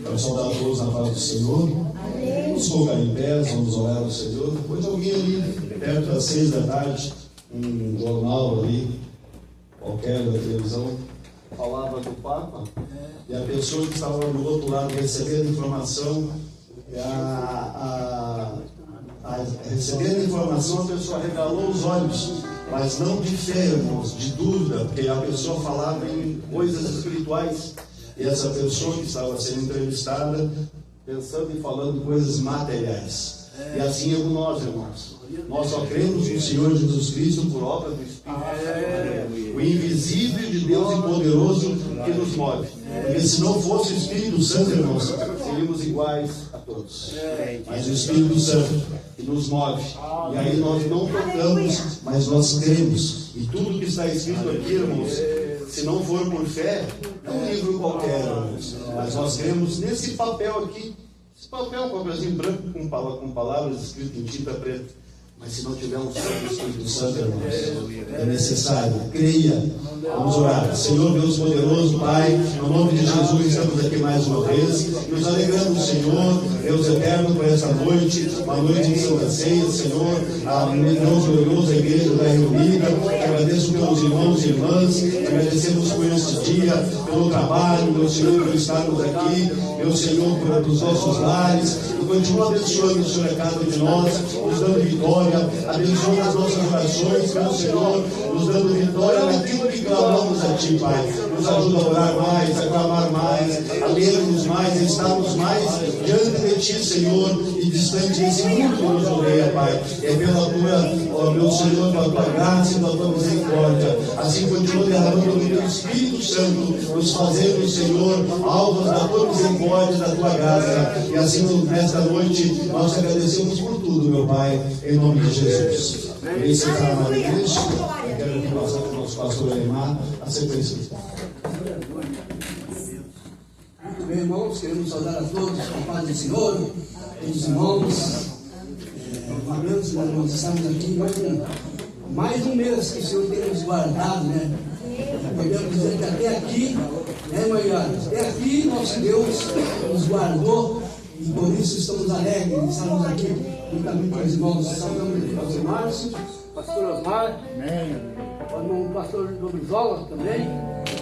Vamos saudar todos na paz do Senhor. Vamos colocar em pé, vamos orar ao Senhor. Depois alguém ali, perto das 6 da tarde, um jornal ali, qualquer da televisão, falava do Papa, e a pessoa que estava do outro lado recebendo informação, recebendo informação, a pessoa regalou os olhos, mas não de fé, irmãos, de dúvida, porque a pessoa falava em coisas espirituais. E essa pessoa que estava sendo entrevistada, pensando e falando coisas materiais. E assim é com nós, irmãos. Nós só cremos no Senhor Jesus Cristo por obra do Espírito. O invisível de Deus e poderoso que nos move. Porque se não fosse o Espírito Santo, irmãos, seríamos iguais a todos. Mas o Espírito Santo que nos move. E aí nós não tocamos, mas nós cremos. E tudo que está escrito aqui, irmãos, se não for por fé, é um livro qualquer, mas nós cremos nesse papel aqui. Esse papel é um papelzinho branco com palavras escritas em tinta preta. Mas se não tiver um Espírito Santo, irmãos, é necessário. Creia. Vamos orar. Senhor Deus poderoso, Pai, no nome de Jesus, estamos aqui mais uma vez. Nos alegramos, Senhor, Deus eterno, por essa noite, uma noite de Santa Ceia, Senhor. Deus glorioso, a igreja da reunida. Agradeço pelos irmãos e irmãs. Agradecemos por este dia, pelo trabalho, meu Senhor, por estarmos aqui. Meu Senhor, pelos nossos lares. E continua abençoando o Senhor a cada um de nós, nos dando vitória. Abençoa as nossas orações, meu Senhor, nos dando vitória naquilo que clamamos a Ti, Pai. Nos ajuda a orar mais, a clamar mais, a lermos mais, a estarmos mais diante de Ti, Senhor, e distante desse mundo que nos rodeia, Pai. É pela Tua, meu Senhor, pela Tua graça e pela Tua misericórdia. Assim continua derramando o Teu Espírito Santo, nos fazendo, Senhor, alvos da Tua misericórdia, da Tua graça. E assim, nesta noite, nós agradecemos por tudo, meu Pai, em nome de Jesus. Esse é a igreja. Eu quero que nós, nosso pastor Alemar, a sequência. Muito bem, irmãos, queremos saudar a todos com a paz do Senhor, todos os irmãos. Nós estamos aqui mais um mês que o Senhor tem nos guardado, né? Podemos dizer que até aqui, né, Maria? Até aqui nosso Deus nos guardou e por isso estamos alegres, estamos aqui. Juntamente com os irmãos, saudamos aqui o pastor Márcio, pastor Osmar, o pastor Dobrizola também,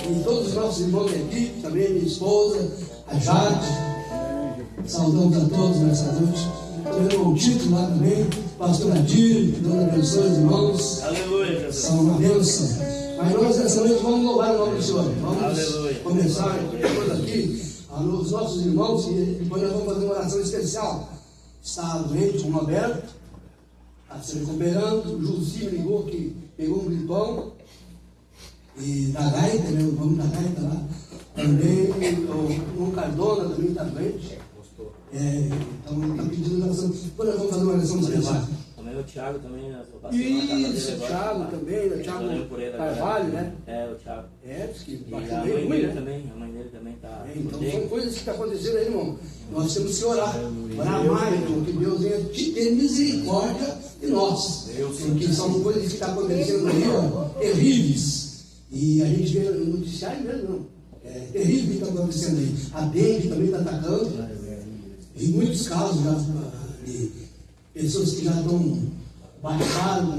e todos os nossos irmãos da equipe, também minha esposa, a Jade. Saudamos a todos nessa noite. O irmão Tito lá também, pastor Adir, que Deus abençoe os irmãos. Aleluia, Jesus. São uma bênção. Mas nós nessa noite vamos louvar o nome do Senhor. Vamos começar depois aqui, os nossos irmãos, e depois nós vamos fazer uma oração especial. Está doente, com Roberto, está se recuperando. O Jusi me ligou que pegou um gripão. E da gaita, né? O nome da gaita lá. Também o Cardona também está doente. Então ele está pedindo oração. Depois nós vamos fazer uma oração especial. Também o Thiago também, né? Isso, o Thiago também, o Thiago Carvalho, né? O Thiago. Diz que E bateu a bem mãe ruim, dele né? também, a mãe dele também está. Então são coisas que estão acontecendo aí, irmão. Nós temos que orar. Orar mais, irmão, que Deus venha ter misericórdia de nós. Porque são coisas que estão acontecendo aí, ó, terríveis. E a gente vê no noticiário mesmo, não. É terrível o que está acontecendo aí. A dengue também está atacando. Em muitos casos já, de pessoas que já estão baixadas.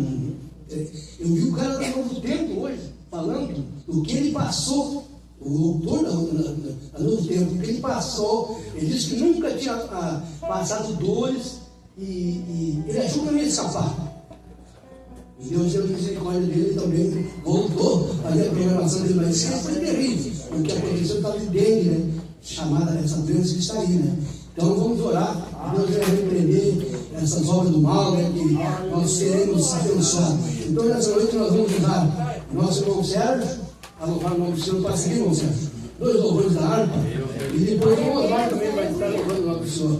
Eu vi o cara do Novo Tempo hoje, falando do que ele passou, o autor da Novo Tempo, o que ele passou. Ele disse que nunca tinha passado dores e ele achou que não ia escapar. E Deus deu misericórdia dele também, voltou a fazer a programação dele, mas isso foi terrível. O que aconteceu estava de dengue, né? Chamada essa doença que está aí, né? Então vamos orar, Deus vai repreender essas obras do mal, né, que nós seremos abençoados. Então nessa noite nós vamos usar o nosso irmão Sérgio, a louvar o nome do Senhor, para seguir, irmão Sérgio, 2 louvores da harpa, e depois o irmão Osmar também vai estar louvando o nome do Senhor.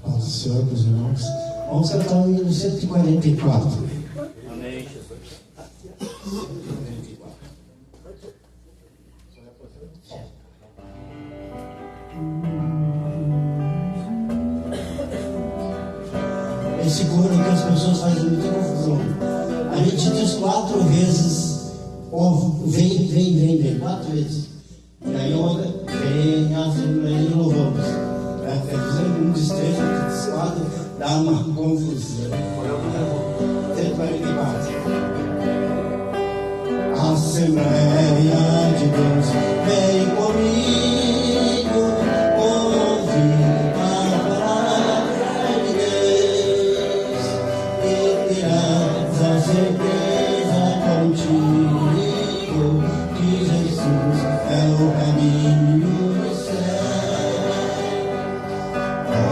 Paz do Senhor, meus irmãos. Vamos cantar o hino 144. Amém, Jesus. esse coro que as pessoas fazem muita confusão. A gente diz 4 vezes, vem, 4 vezes. E aí outra, vem, Assembleia, louvamos. Quer dizer, um desfecho de 4 dá uma confusão. Tenta para que bate. Assembleia de Deus, vem comigo, ouve a palavra de Deus, e terás a certeza contigo que Jesus é o caminho do céu.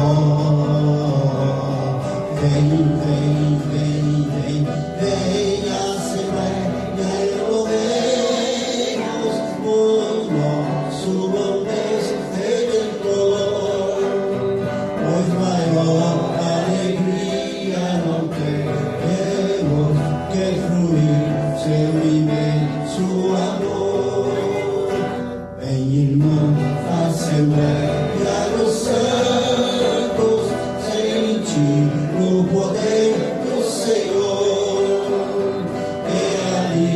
Oh, vem, Assembleia. Assembleia dos santos, sentir o poder do Senhor, e ali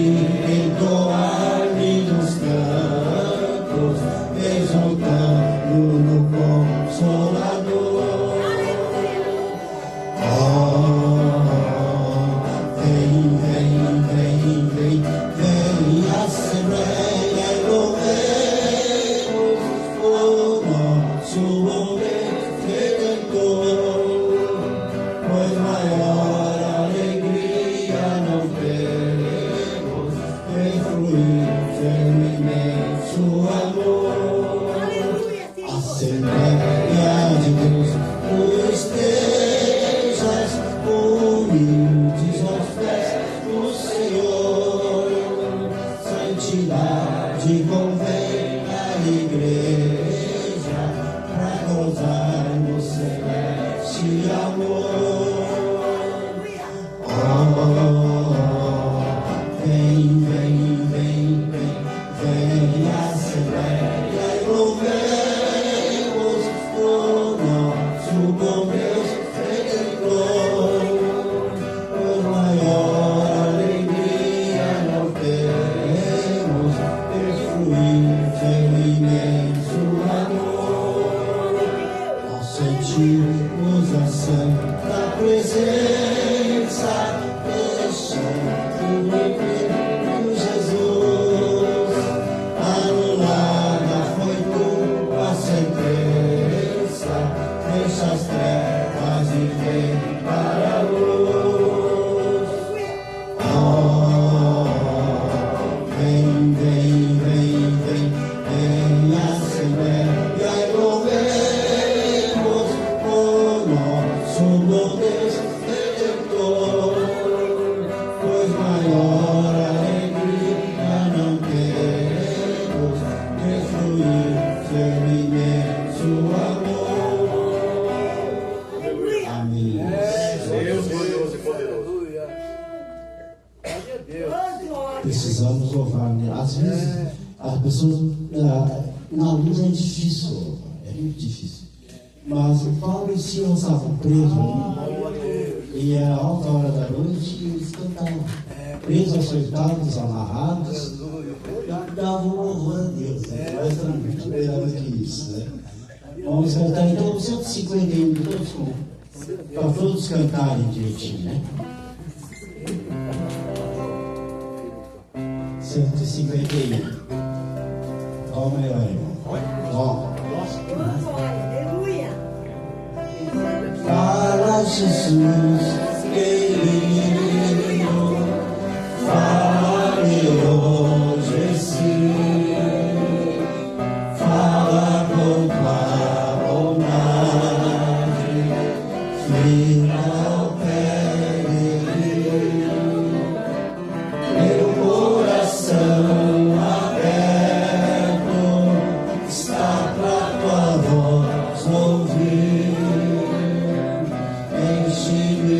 entoar-lhe nos cantos, exultando no Consolador. Oh, vem, Assembleia, louvemos o nosso homem redentor, pois maior alegria não teremos em fluir seu imenso amor. Assembleia de Deus, tu estejas humildes aos pés do Senhor, santidade convém à igreja para gozar no celeste amor. Oh, vem, Assembleia, e louvemos o nosso bom Deus Redentor, por maior alegria não teremos de fluir seu imenso amor. Nós sentimos a santa presença deste Filho Jesus. Anulada foi tua sentença, deixa as trevas e vem para a luz. Oh, vem, Assembleia, e louvemos o nosso bom Deus Redentor, pois maior alegria não teremos de fluir seu imenso amor. Amém. Deus glorioso e poderoso. Glória a Deus. Precisamos louvar, né? Às vezes as pessoas na luz é difícil louvar, é muito difícil. Mas o Paulo e Silas estavam presos ali, e era alta hora da noite e eles cantavam, presos, açoitados, amarrados, davam louvor a Deus, né? Mas era muito melhor que isso, né? Vamos cantar então o 151, para todos cantarem direitinho, né? 151. Ó, melhor, irmão. Ó. Aleluia. Fala, Jesus, querido. Fala-me hoje sim. Fala com tua bondade. Fica ao pé de mim. Meu coração aberto está pra tua voz ouvir. Enche-me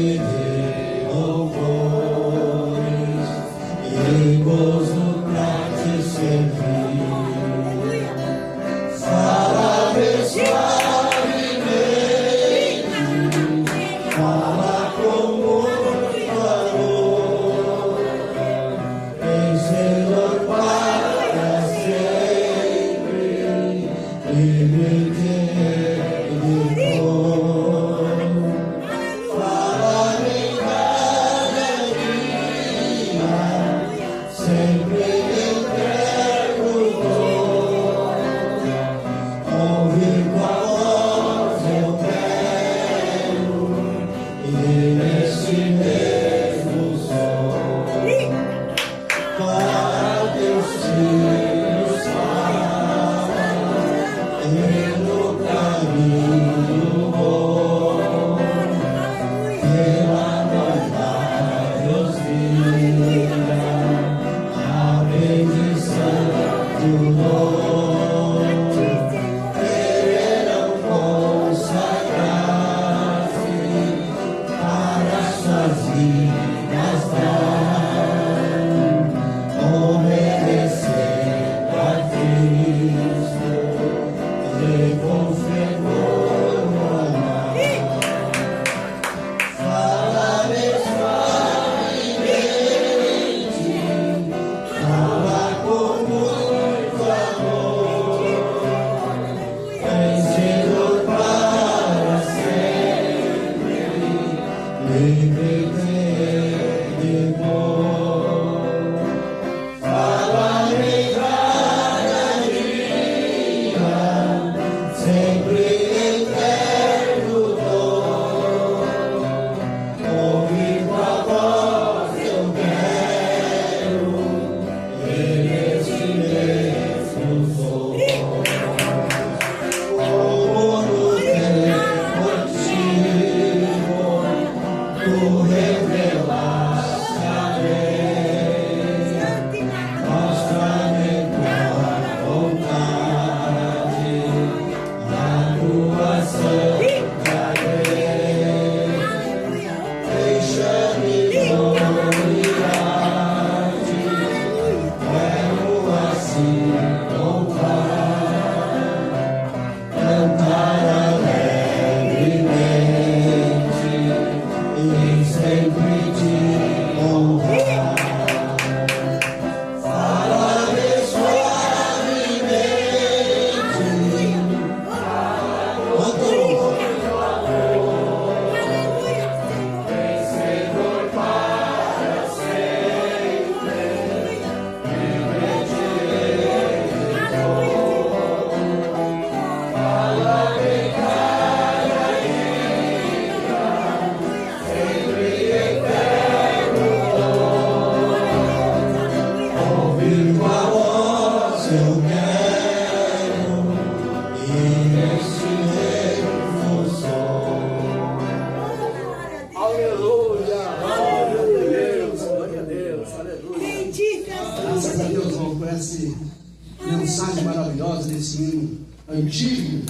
Mensagem maravilhosa desse hino antigo.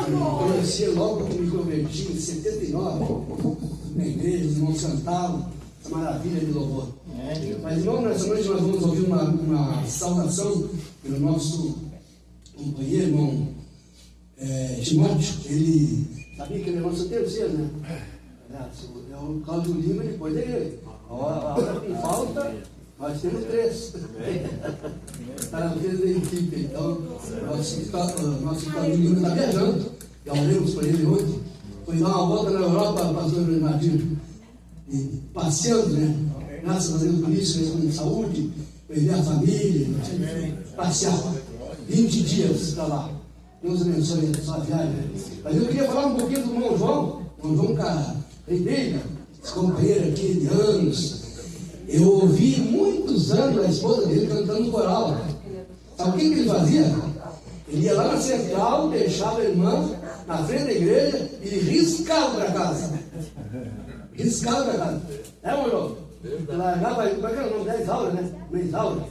Eu conhecia logo que me converti em 79, na igreja, os irmãos cantavam essa maravilha de louvor. Mas, irmão, nessa noite nós vamos ouvir uma saudação pelo nosso companheiro, irmão Timóteo. Ele sabia que ele é nosso terceiro, né? É o Cláudio Lima, depois dele. Agora com falta, nós temos 3. Está na frente da equipe. Então, nosso Cláudio Lima está viajando. Já olhamos para ele hoje. Foi dar uma volta na Europa, pastor Bernardino. E passeando, né? Graças a Deus por isso, com saúde, perder a família, passear. 20 dias para lá. Deus abençoe a sua viagem. Mas eu queria falar um pouquinho do irmão João. O irmão Carreira, esse companheiro aqui de anos. Eu ouvi muitos anos a esposa dele cantando no coral. Sabe o que ele fazia? Ele ia lá na central, deixava a irmã na frente da igreja e riscava para casa. Riscava para casa. João? Largava, como é que era o nome? 10 aulas, né? 10 aulas.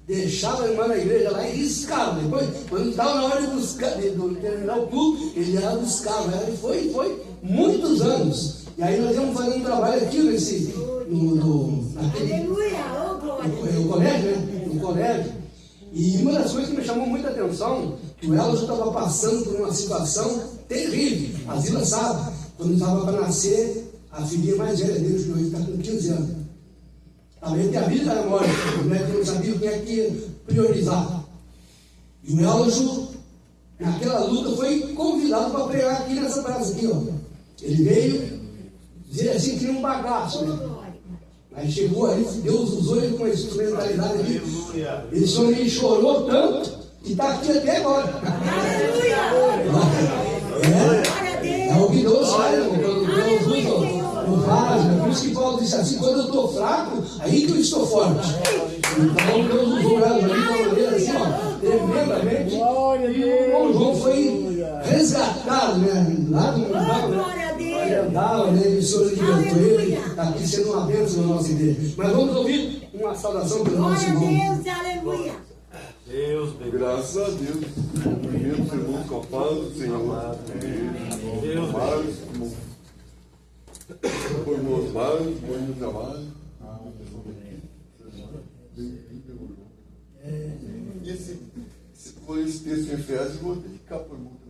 Deixava a irmã na igreja lá e riscava. Depois, quando estava na hora de buscar, de terminar o culto, ele ia lá buscava. E foi muitos anos. E aí nós íamos fazendo um trabalho aqui no colégio, né? No colégio. E uma das coisas que me chamou muita atenção, que o Elcio estava passando por uma situação terrível. A Zila sabe, quando estava para nascer a filhinha mais velha dele, que hoje está com 15 anos. Estava entre a vida e a morte, o moleque não sabia o que é que ia priorizar. E o Elcio naquela luta, foi convidado para pregar aqui nessa praça aqui, ó. Ele veio dizer assim que nem um bagaço, né? Aí chegou aí, Deus usou ele com a instrumentalidade ali. Esse homem chorou tanto que está aqui até agora. É o que Deus faz, quando Deus usa o vaso. Por isso que Paulo disse assim: quando eu estou fraco, aí que eu estou forte. Então Deus usou ela de uma maneira assim, ó, tremendamente. E o João foi resgatado, né? Lá do mundo. Né? O Senhor libertou ele, está aqui sendo uma bênção na nossa igreja. Mas vamos ouvir uma saudação para o nosso irmão. Glória a Deus, aleluia. Deus, graças a Deus. Meus irmãos com a paz do Senhor. Deus, mais, por meus mais, bom trabalho. E se for esse texto em Efésios, vou dedicar por muito.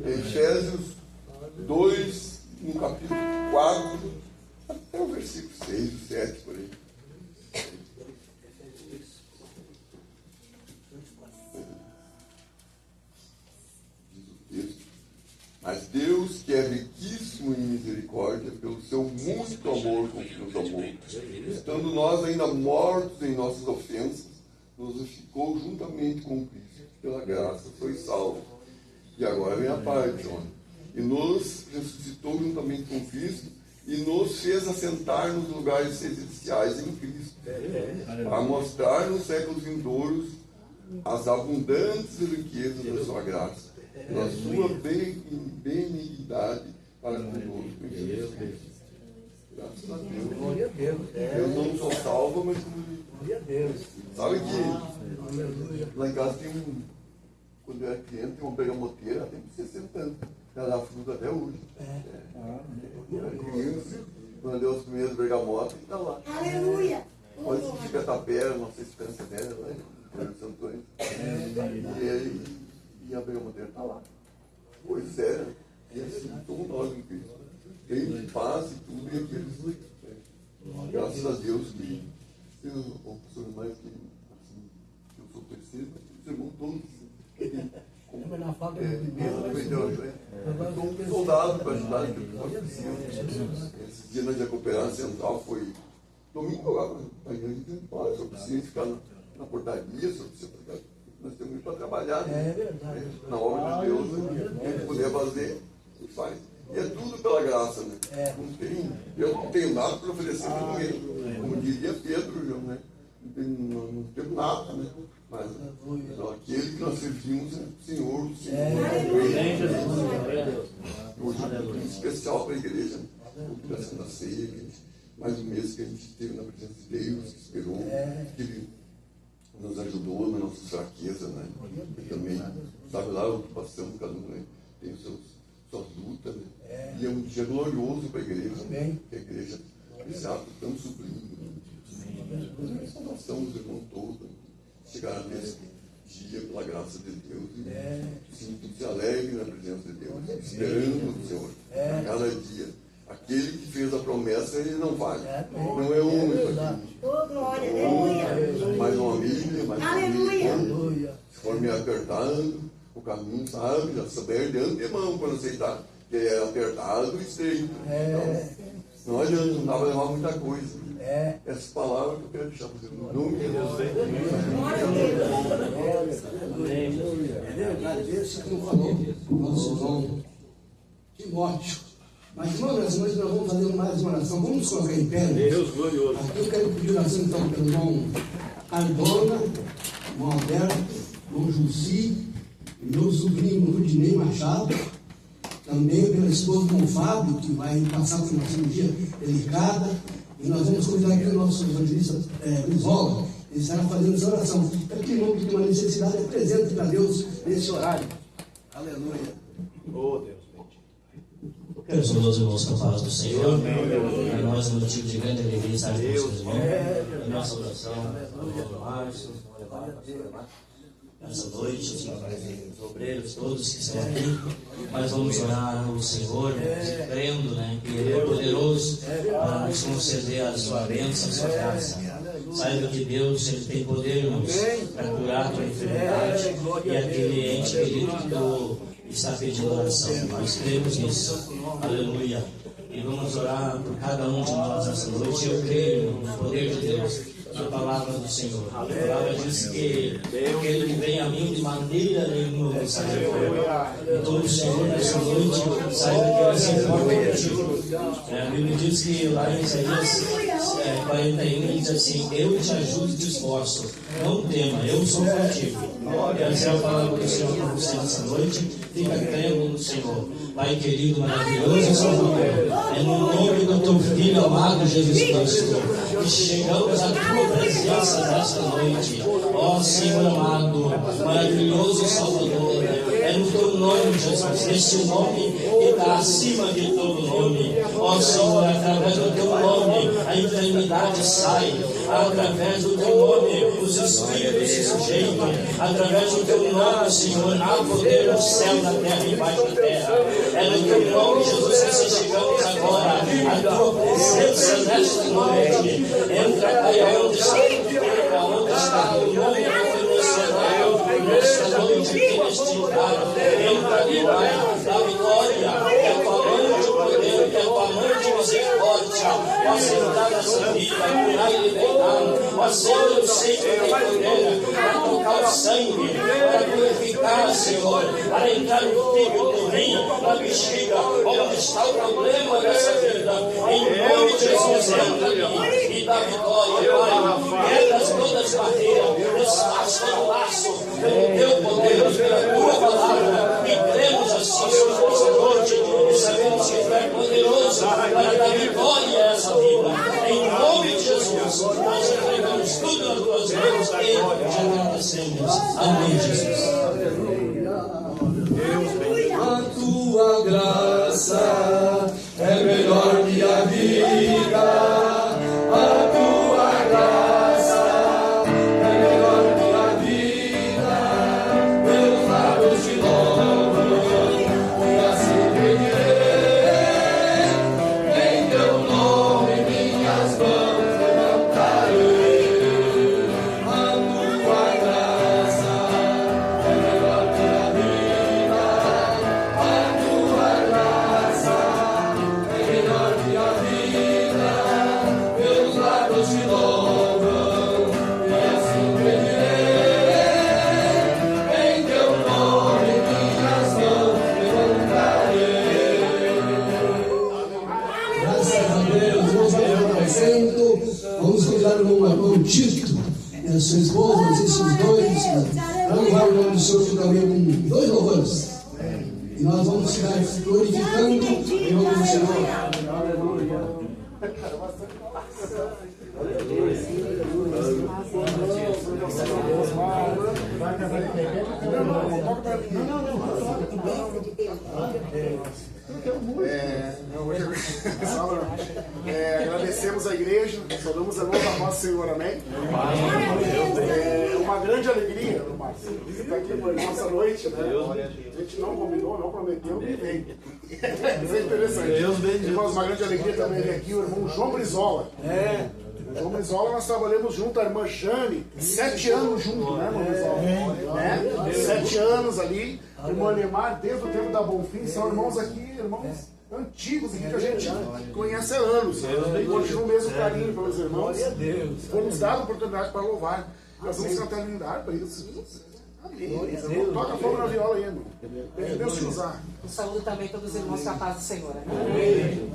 Efésios 2, no capítulo 4, até o versículo 6, 7, por aí. Mas Deus, que é riquíssimo em misericórdia, pelo seu muito amor com que nos amou, estando nós ainda mortos em nossas ofensas, nos ficou juntamente com Cristo. Pela graça sois salvos. E agora vem a parte, homem. E nos ressuscitou juntamente com Cristo e nos fez assentar nos lugares celestiais em Cristo, para mostrar nos séculos vindouros as abundantes riquezas da sua graça, da sua benignidade para conosco em Jesus Cristo. Graças a Deus. Deus não só salva, mas sabe que lá em casa tem quando eu era criança, tem uma bergamoteira, tem 60 anos. Ela dá fruta até hoje. Quando deu os primeiros bergamotas, ele está lá. Aleluia. Pode se fica tapera, não sei se pensa dela, lá em Santo Antônio. E a bergamoteira está lá. Coisa séria. E assim, somos nós em Cristo. Tem paz e tudo, e aqueles. Graças a Deus que o pastor mais que eu sou terceiro, os irmãos todos. Um soldado para ajudar esse dia na Jacopera Central foi domingo lá, a igreja só precisa ficar na portaria, só precisa ficar, nós temos que ir para trabalhar, na obra de Deus, quem puder fazer, ele faz. E é tudo pela graça, né? Eu não tenho nada para oferecer para ninguém, como diria Pedro, né? Não tenho nada, né? Mas aquele que nós servimos é o Senhor, o Senhor. Hoje é muito especial para a igreja, a Santa Ceia, mais um mês que a gente teve na presença de Deus, que esperou, que Ele nos ajudou na nossa fraqueza, né? E também, sabe lá, o que passamos, cada um, né? Tem suas lutas, né? E é um dia glorioso para a igreja, né? Que a igreja, esse ato tão sublime, né? Salvação dos irmãos todos, chegar nesse dia pela graça de Deus e se alegre na presença de Deus, esperando o Senhor cada dia. Aquele que fez a promessa, ele não falha. Não é o único aqui. Mais uma milha, mais uma milha. Se for me apertando, o caminho, sabe, já saber de antemão para aceitar que é apertado e estreito. Então, não adianta, não dá para levar muita coisa. Essas palavras que eu quero deixar para você. No nome de Deus. Agradeço como falou o nosso irmão Timóteo. Mas, irmão, nós vamos fazer mais uma oração. Vamos nos colocar em pé. Deus glorioso. Aqui eu quero pedir oração então pelo irmão Cardona, irmão Alberto, irmão Jussi, meu sobrinho Rudinei Machado, também pela esposa do Fábio, que vai passar por uma cirurgia delicada. E nós vamos convidar aqui o nosso evangelista Brizola. Ele estará fazendo essa oração. É que irmão que tem uma necessidade, apresente para Deus nesse horário. Aleluia. Oh, Deus. Quero saudar os irmãos com a paz do Senhor. Para nós é um motivo de grande alegria estar com vocês, irmãos. A nossa oração, irmão Márcio, essa noite, os obreiros, todos que estão aqui. Nós vamos orar ao Senhor, crendo, né, que Ele é poderoso para nos conceder a sua bênção, a sua graça. Saiba que Deus, Ele tem poder, irmãos, para curar a tua enfermidade. E aquele ente querido que está pedindo oração. Nós cremos nisso. Aleluia. E vamos orar por cada um de nós essa noite. Eu creio no poder de Deus, na palavra do Senhor. A palavra diz que aquele que vem a mim de maneira nenhuma vai sair fora. Então o Senhor nessa noite saiba que Ele se importa contigo. A Bíblia diz que lá em Isaías 41 ele diz assim: eu te ajudo e te esforço, não tema, eu sou contigo. Essa é a palavra do Senhor para você nessa noite. Fica crendo no Senhor. Pai querido, maravilhoso Salvador, é no nome do teu Filho amado Jesus Cristo que chegamos à tua presença nesta noite. Ó Senhor amado, maravilhoso Salvador, é no teu nome, Jesus, esse nome que está acima de todo nome. Ó Senhor, através do teu nome a enfermidade sai, através do teu nome os espíritos se sujeitam, através do teu nome, Senhor, há poder no céu, na terra e embaixo da terra. É no teu nome, Jesus, que nós chegamos agora à tua presença nesta noite. Entra, Pai, aonde está o nome que foi mencionado nesta noite aqui neste lugar. Entra ali, Pai, da vitória, que a tua mão de poder, que a tua mão de misericórdia possa entrar nessa vida, curar e libertar. Ó Senhor, eu sei que tem poder para tocar o sangue, para purificar, Senhor, para entrar no fígado, no rim, na bexiga, onde está o problema dessa vida. Em nome de Jesus, entra ali e dá vitória, Pai. Quebra todas as barreiras, desfaz todo o laço, pelo teu poder, pela tua palavra. E cremos assim, Senhor, nessa noite, e sabemos que tu é poderoso para dar vitória a essa vida. Em nome de Jesus, nós entregamos tudo nas tuas mãos e te agradecemos. Amém, Jesus. A tua graça é melhor que a vida. A tua graça é melhor que a vida. Meus lábios te louvam e assim pedirei. Em teu nome minhas mãos levantarei. A tua graça é melhor que a vida. A tua graça é melhor que a vida. Meus lábios te louvam e assim pedirei. Em teu nome minhas mãos levantarei. Graças a Deus, vamos ao assento. Vamos convidar o irmão Tito e a sua esposa, esses dois, para louvar o nome do Senhor juntamente com dois louvores. E nós vamos ficar glorificando em nome do Senhor. Agradecemos a igreja, saudamos a mão da nossa Senhor, amém? É uma grande alegria, estar aqui por nossa noite, né? A gente não combinou, não prometeu, e vem. Isso é interessante. Irmãos, uma grande alegria também vir aqui o irmão João Brizola. João Brizola, nós trabalhamos junto, a irmã Jane, 7 anos junto, né, irmão Brizola? 7 anos ali, o irmão Alemar, desde o tempo da Bonfim, são irmãos aqui, irmãos antigos aqui que a gente conhece há anos. E continua o mesmo carinho pelos irmãos. Foi nos dado a oportunidade para louvar. Nós vamos cantar lindar para isso. Amém. Toca fogo na viola aí, irmão. Deus te usar. Um saúdo também todos os irmãos com a paz do Senhor. Amém.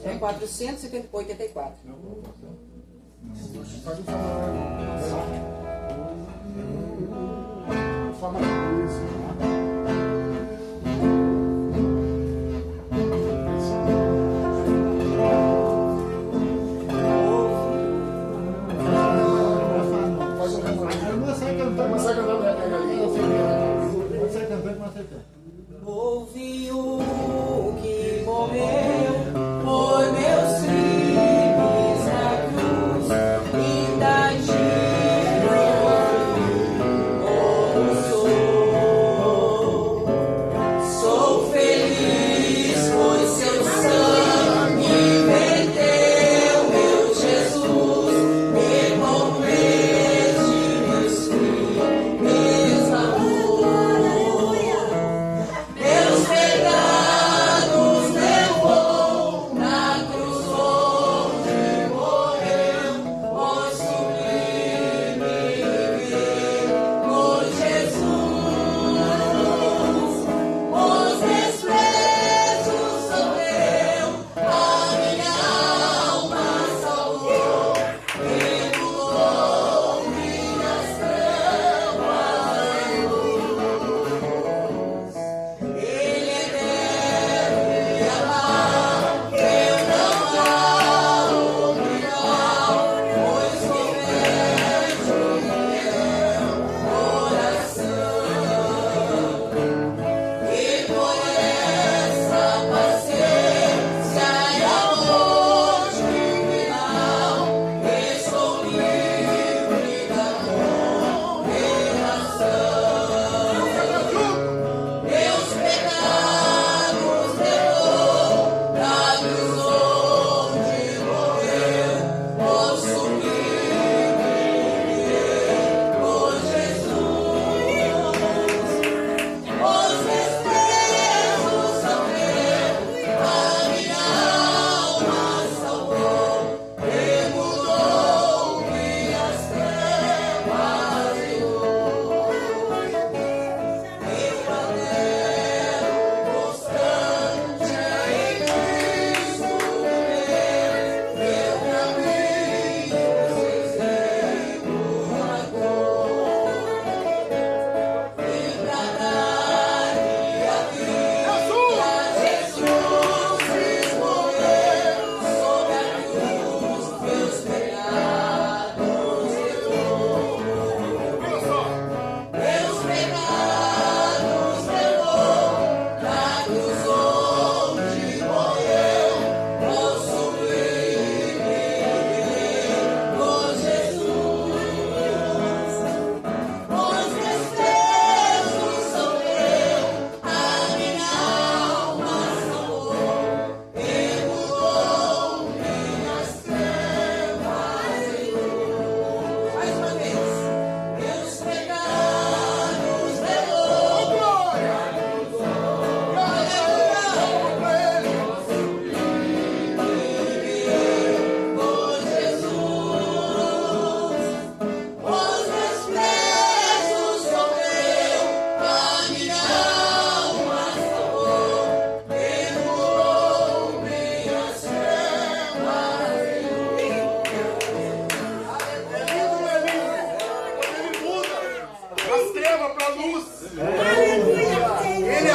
É 484. Fala isso. Ouvi o que morreu por meus crimes na cruz e da como sou.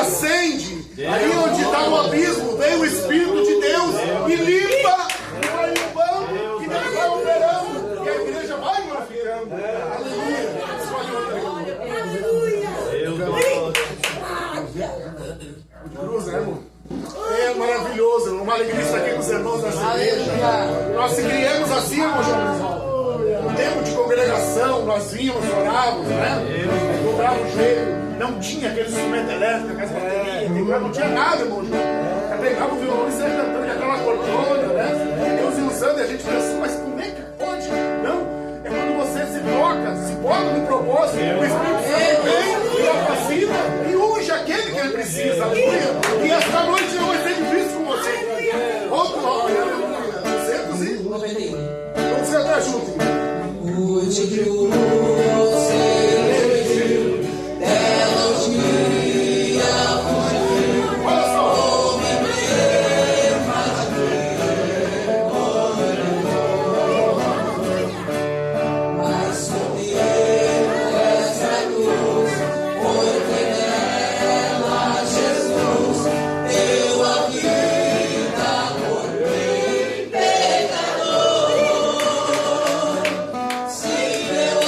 acende. Aí onde está o abismo, vem o Espírito de Deus e limpa, e vai limpando, e Deus vai operando, e a igreja vai glorificando. Aleluia. Cruz, né, irmão? É maravilhoso, uma alegria estar aqui com os irmãos dessa igreja. Nós se criamos assim, irmão João. No tempo de congregação, nós vínhamos, orávamos, né? Dobrava o joelho, não tinha aquele instrumento elétrico, aquelas baterias, não tinha nada, irmão João. Pegava o violão e saia cantando com aquela cortona, né? Deus ia usando e a gente pensa, mas como é que pode? Não, é quando você se bota no propósito, o Espírito Santo vem e capacita e unge aquele que ele precisa, aleluia. E esta noite não vai ser difícil com você. Outro nome, aleluia. 291. Vamos cantar junto. Cuide que o Senhor dela o dia fugiu. Olha só. Mas comigo essa cruz, porque nela Jesus deu a vida por mim, pecador. Se deu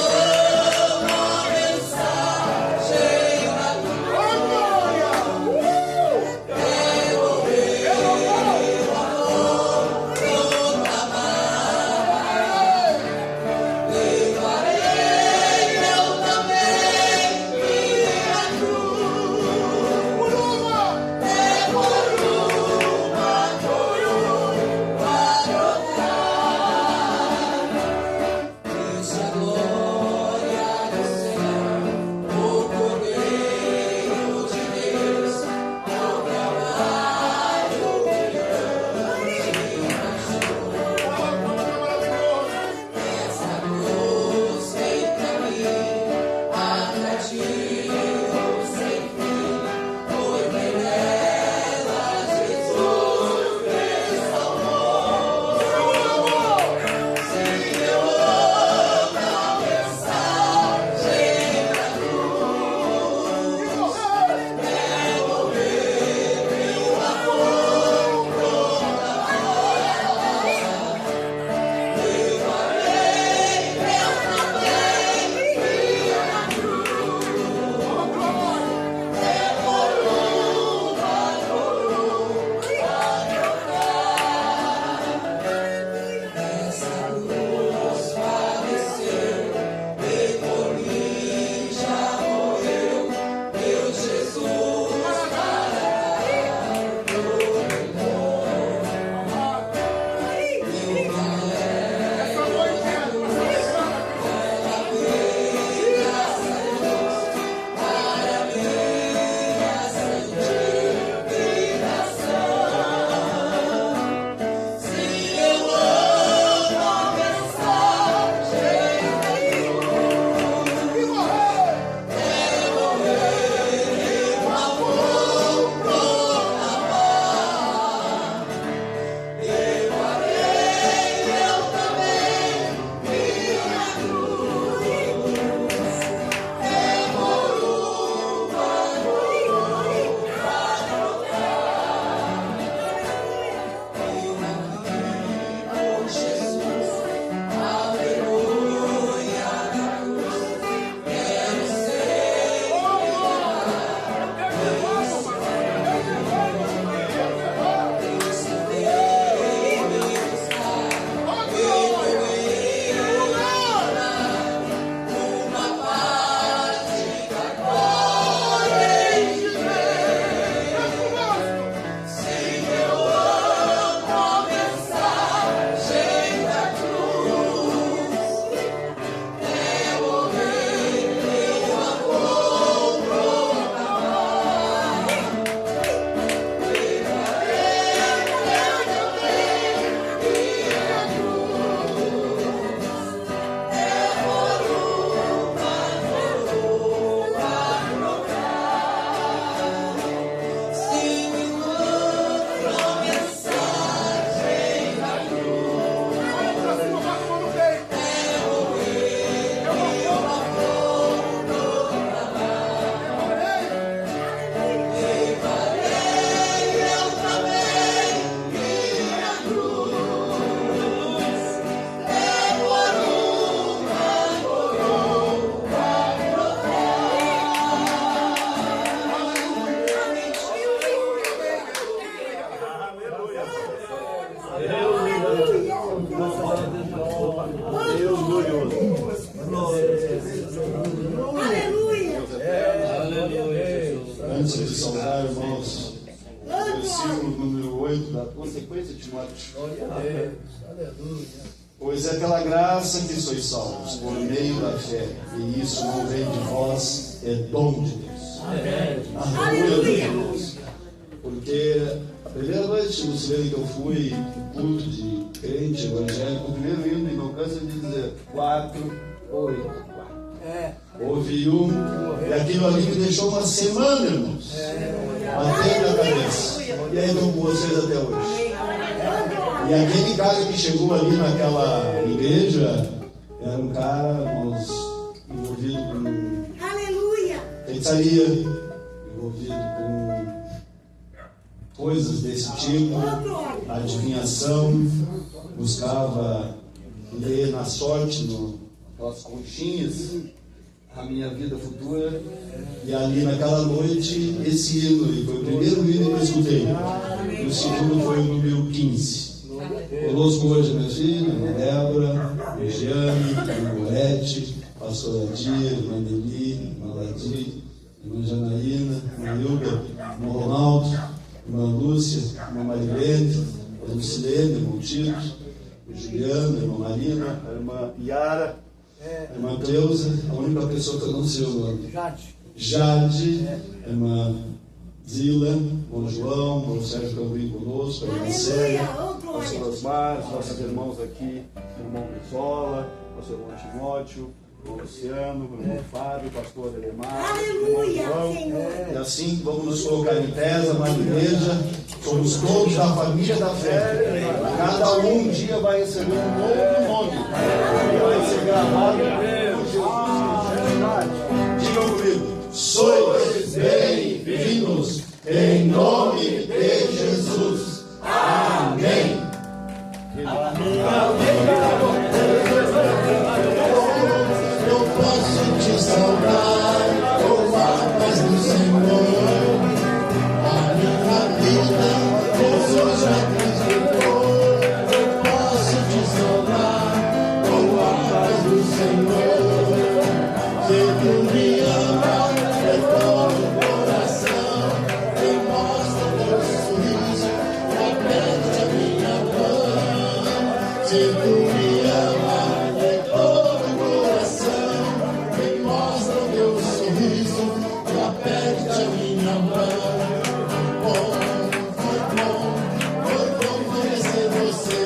de saudar, irmãos, o versículo número 8 da tua sequência, Timóteo. Pois é pela graça que sois salvos, por meio da fé, e isso não vem de vós, é dom de Deus. Aleluia, irmãos. Porque a primeira noite no Silene que eu fui, culto de crente evangélico, o primeiro hino, e não cansa de dizer 484. Houve um, e aquilo ali me deixou uma semana, irmãos, batendo a cabeça. E aí estou com vocês até hoje. E aquele cara que chegou ali naquela igreja era um cara, irmãos, envolvido com feitiçaria, envolvido com coisas desse tipo, adivinhação, buscava ler na sorte, nas conchinhas, a minha vida futura. E ali naquela noite, esse hino, e foi o primeiro hino que eu escutei. E o segundo foi o número 15. Conosco hoje, minha filha, irmã Débora, Regiane, irmã Gorete, pastor Adir, irmã Deli, irmã Ladi, irmã Janaína, irmã Hilda, irmão Ronaldo, irmã Lúcia, irmã Marilene, irmã Silene, irmão Tito, Juliana, irmã Marina, a irmã Yara, a irmã Cleusa, a única pessoa que eu não sei o nome. Jade, a irmã Zila, irmão João, irmão Sérgio Cambrim conosco, a irmã Célia, pastor Osmar, nossos irmãos aqui, irmão Brizola, pastor irmão Timóteo, irmão Luciano, irmão Fábio, pastor Elemar, irmão João. E assim vamos nos colocar em pé, amada igreja. Somos todos da família da fé. Cada um dia vai receber um novo nome. E vai ser gravado por Jesus. Digam comigo: sois bem-vindos em nome de Jesus. Amém. Eu posso te saudar com a paz do Senhor. A minha vida Jesus já transformou. Eu posso te saudar com a paz do Senhor. Se tu me ama, retorna o coração e mostra teu sorriso e aperte a minha mão. Se tu me ama, retorna o coração e mostra teu sorriso e aperte a minha mão. Foi bom conhecer você.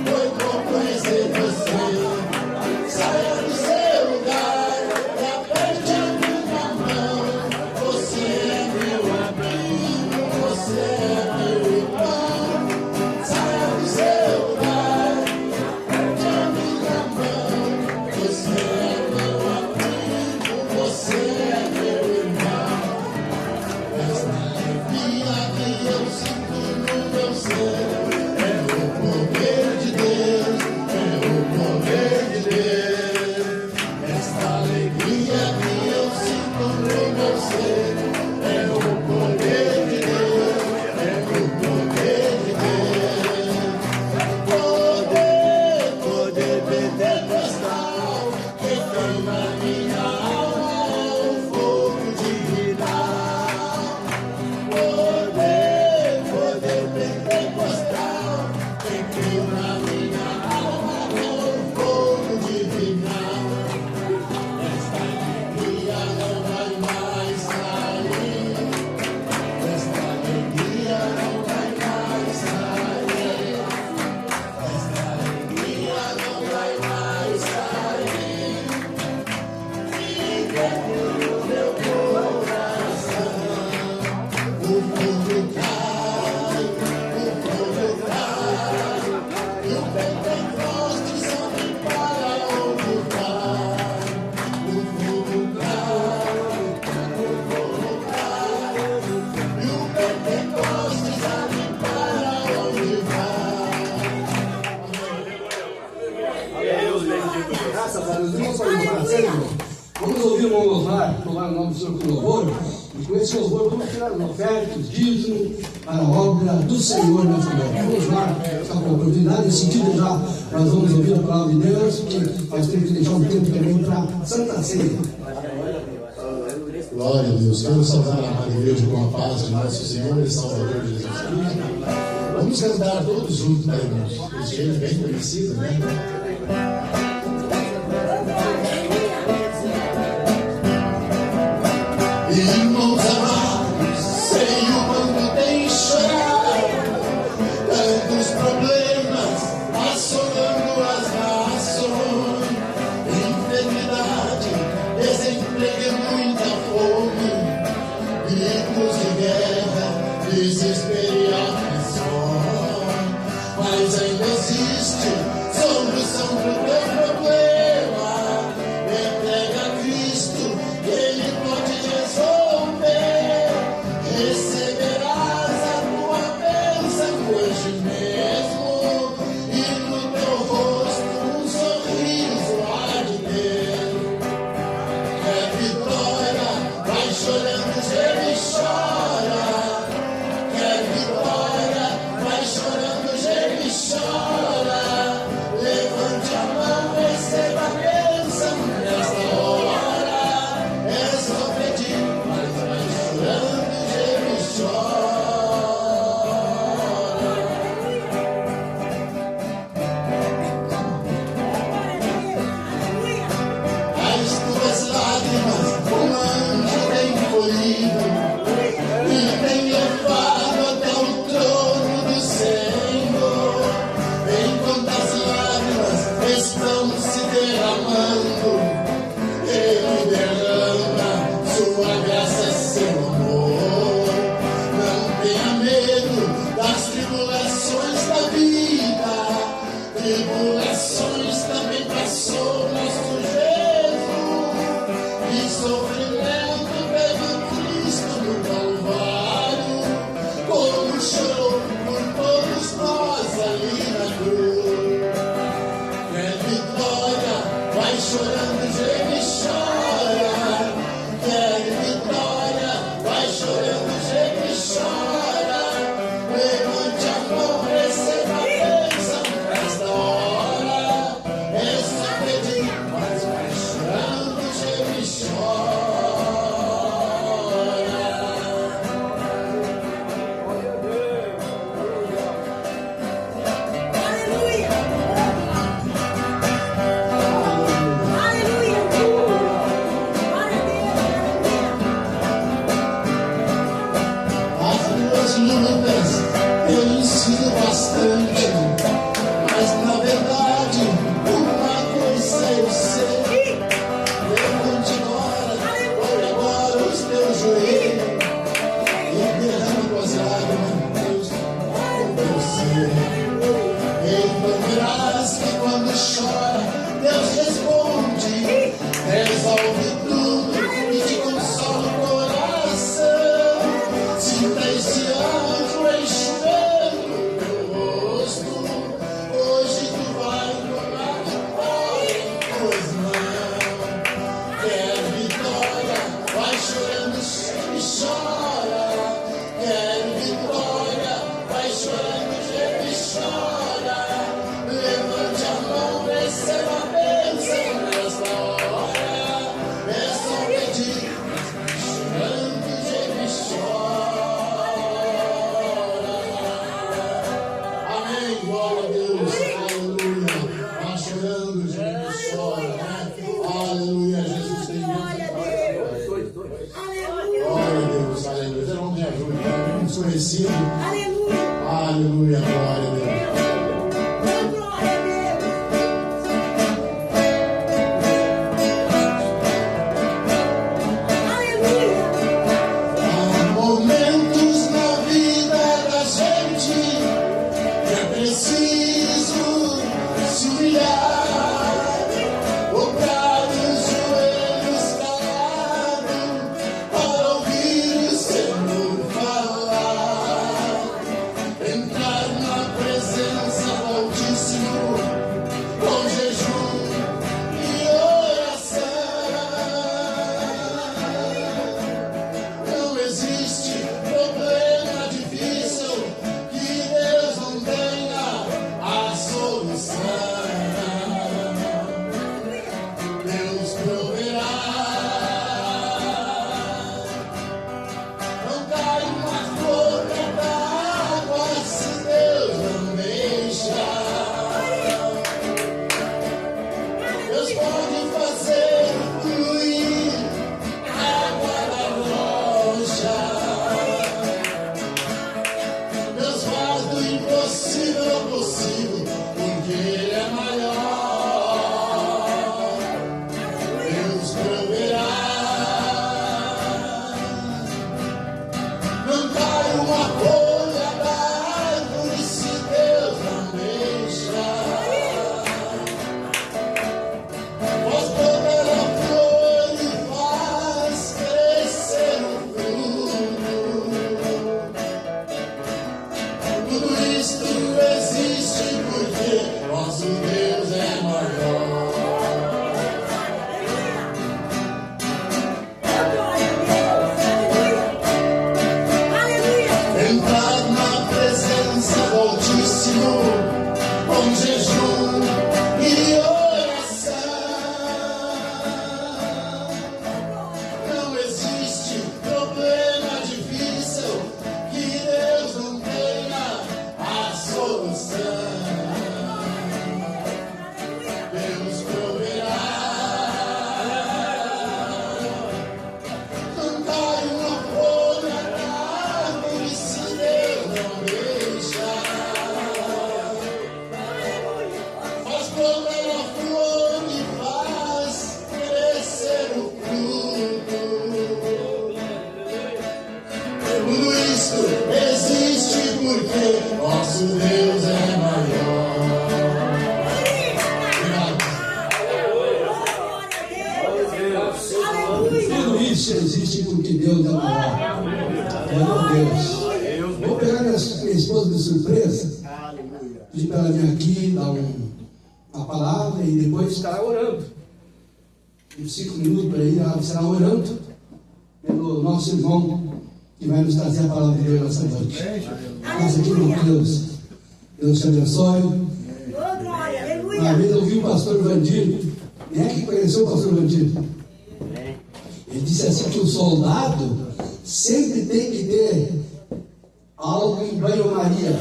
Foi bom conhecer você. Saia do seu lugar e aperte a minha mão. Você é meu amigo, você é meu irmão. Saia do seu lugar e aperte a minha mão. Você é meu amigo, você é meu irmão. Esta alegria que eu sinto no meu ser é o poder de Deus, é o poder de Deus. Esta alegria que eu sinto no meu ser é o poder de Deus, é o poder de Deus. Poder pentecostal que tem na minha alma um fogo divinal. Poder pentecostal que tem na minha alma um fogo divinal. Esta alegria não vai mais sair. Esta alegria não vai mais sair. Esta alegria não vai mais sair. Fica no meu coração. O fogo cai, e o Pentecostes sobe para onde vai. O fogo cai, e o Pentecostes sobe para onde vai. Graças a Deus, irmãos, vamos ouvir o irmão louvar o nome do Senhor com louvor, e com esse louvor vamos tirar as ofertas, dízimo, para a obra do Senhor nessa noite. Vamos lá, essa oportunidade, nesse sentido já, nós vamos ouvir a palavra de Deus, que nós temos que deixar um tempo também para a Santa Ceia. Glória a Deus. Quero saudar a amada igreja com a paz de nosso Senhor e Salvador Jesus Cristo. Vamos cantar todos juntos, né, irmãos? Esse hino é bem conhecido, né? Irmãos amados, sei o quanto tem chorado, tantos problemas assolando as nações, enfermidade, desemprego e muita fome, gritos de guerra, desespero e aflição, mas ainda existe solução para o teu problema. Entrega a Cristo, Ele pode resolver. Receberás a tua bênção hoje mesmo, e no teu rosto um sorriso há de ter. Quer vitória, vai chorando, geme e chora. Quer vitória, vai chorando, geme e chora. Levante a mão, receba a bênção nesta hora. É só pedir, mas vai chorando, geme e chora. As tuas lágrimas um anjo tem colhido e tem levado até o trono do Senhor. Enquanto as lágrimas estão se derramando, Ele derrama sua graça, seu amor. Não tenha medo das tribulações da vida, tribulações também passou nosso Jesus, e sofrimento teve Cristo no Calvário, como chorou por todos nós ali na cruz. Quer vitória, vai chorando, geme e chora. Quer vitória, vai chorando, geme e chora. Levante a mão, receba a bênção nesta hora. É só pedir, mas vai chorando, geme e Aleluia! Aleluia! Glória a Deus! As duas lutas têm sido bastante, mas na verdade uma coisa eu sei. Levante agora os teus joelhos e derrama tuas lágrimas, Deus, com teu ser. Então verás que quando chora, Deus responde, resolve tudo e te consola o coração. Sinta esse anjo enxugando o teu rosto. Hoje tu vai tomar vitória em tuas mãos. Quer vitória, vai chorando, geme e chora. Quer vitória, vai chorando, geme e chora. Levante a mão, receba a bênção nesta hora. É só pedir, chorando, geme e chora. Amém, glória a Deus, aleluia. Vai chorando, geme e chora, né? Aleluia, Jesus tem Glória a Deus! Aleluia! Glória a Deus, aleluia. Não me ajude, é muito conhecido. Aleluia! Aleluia, glória a Deus. Glória a Deus! Aleluia! Há momentos na vida da gente que é preciso se humilhar, dobrar os joelhos calados para ouvir o Senhor falar, entrar na presença Cristo existe porque nosso Deus é maior. Tudo isso existe porque Deus é maior. Glória a Deus. Vou pegar minha esposa de surpresa, pedir para ela vir aqui, dar uma palavra e depois estará orando. Uns 5 minutos para aí, ela estará orando pelo nosso irmão que vai nos trazer a palavra de Deus nessa noite. Nós aqui no Deus, Deus te abençoe. Uma vez eu ouvi o pastor Vandir. Quem é que conheceu o pastor Vandir? Ele disse assim que o soldado sempre tem que ter algo em banho-maria.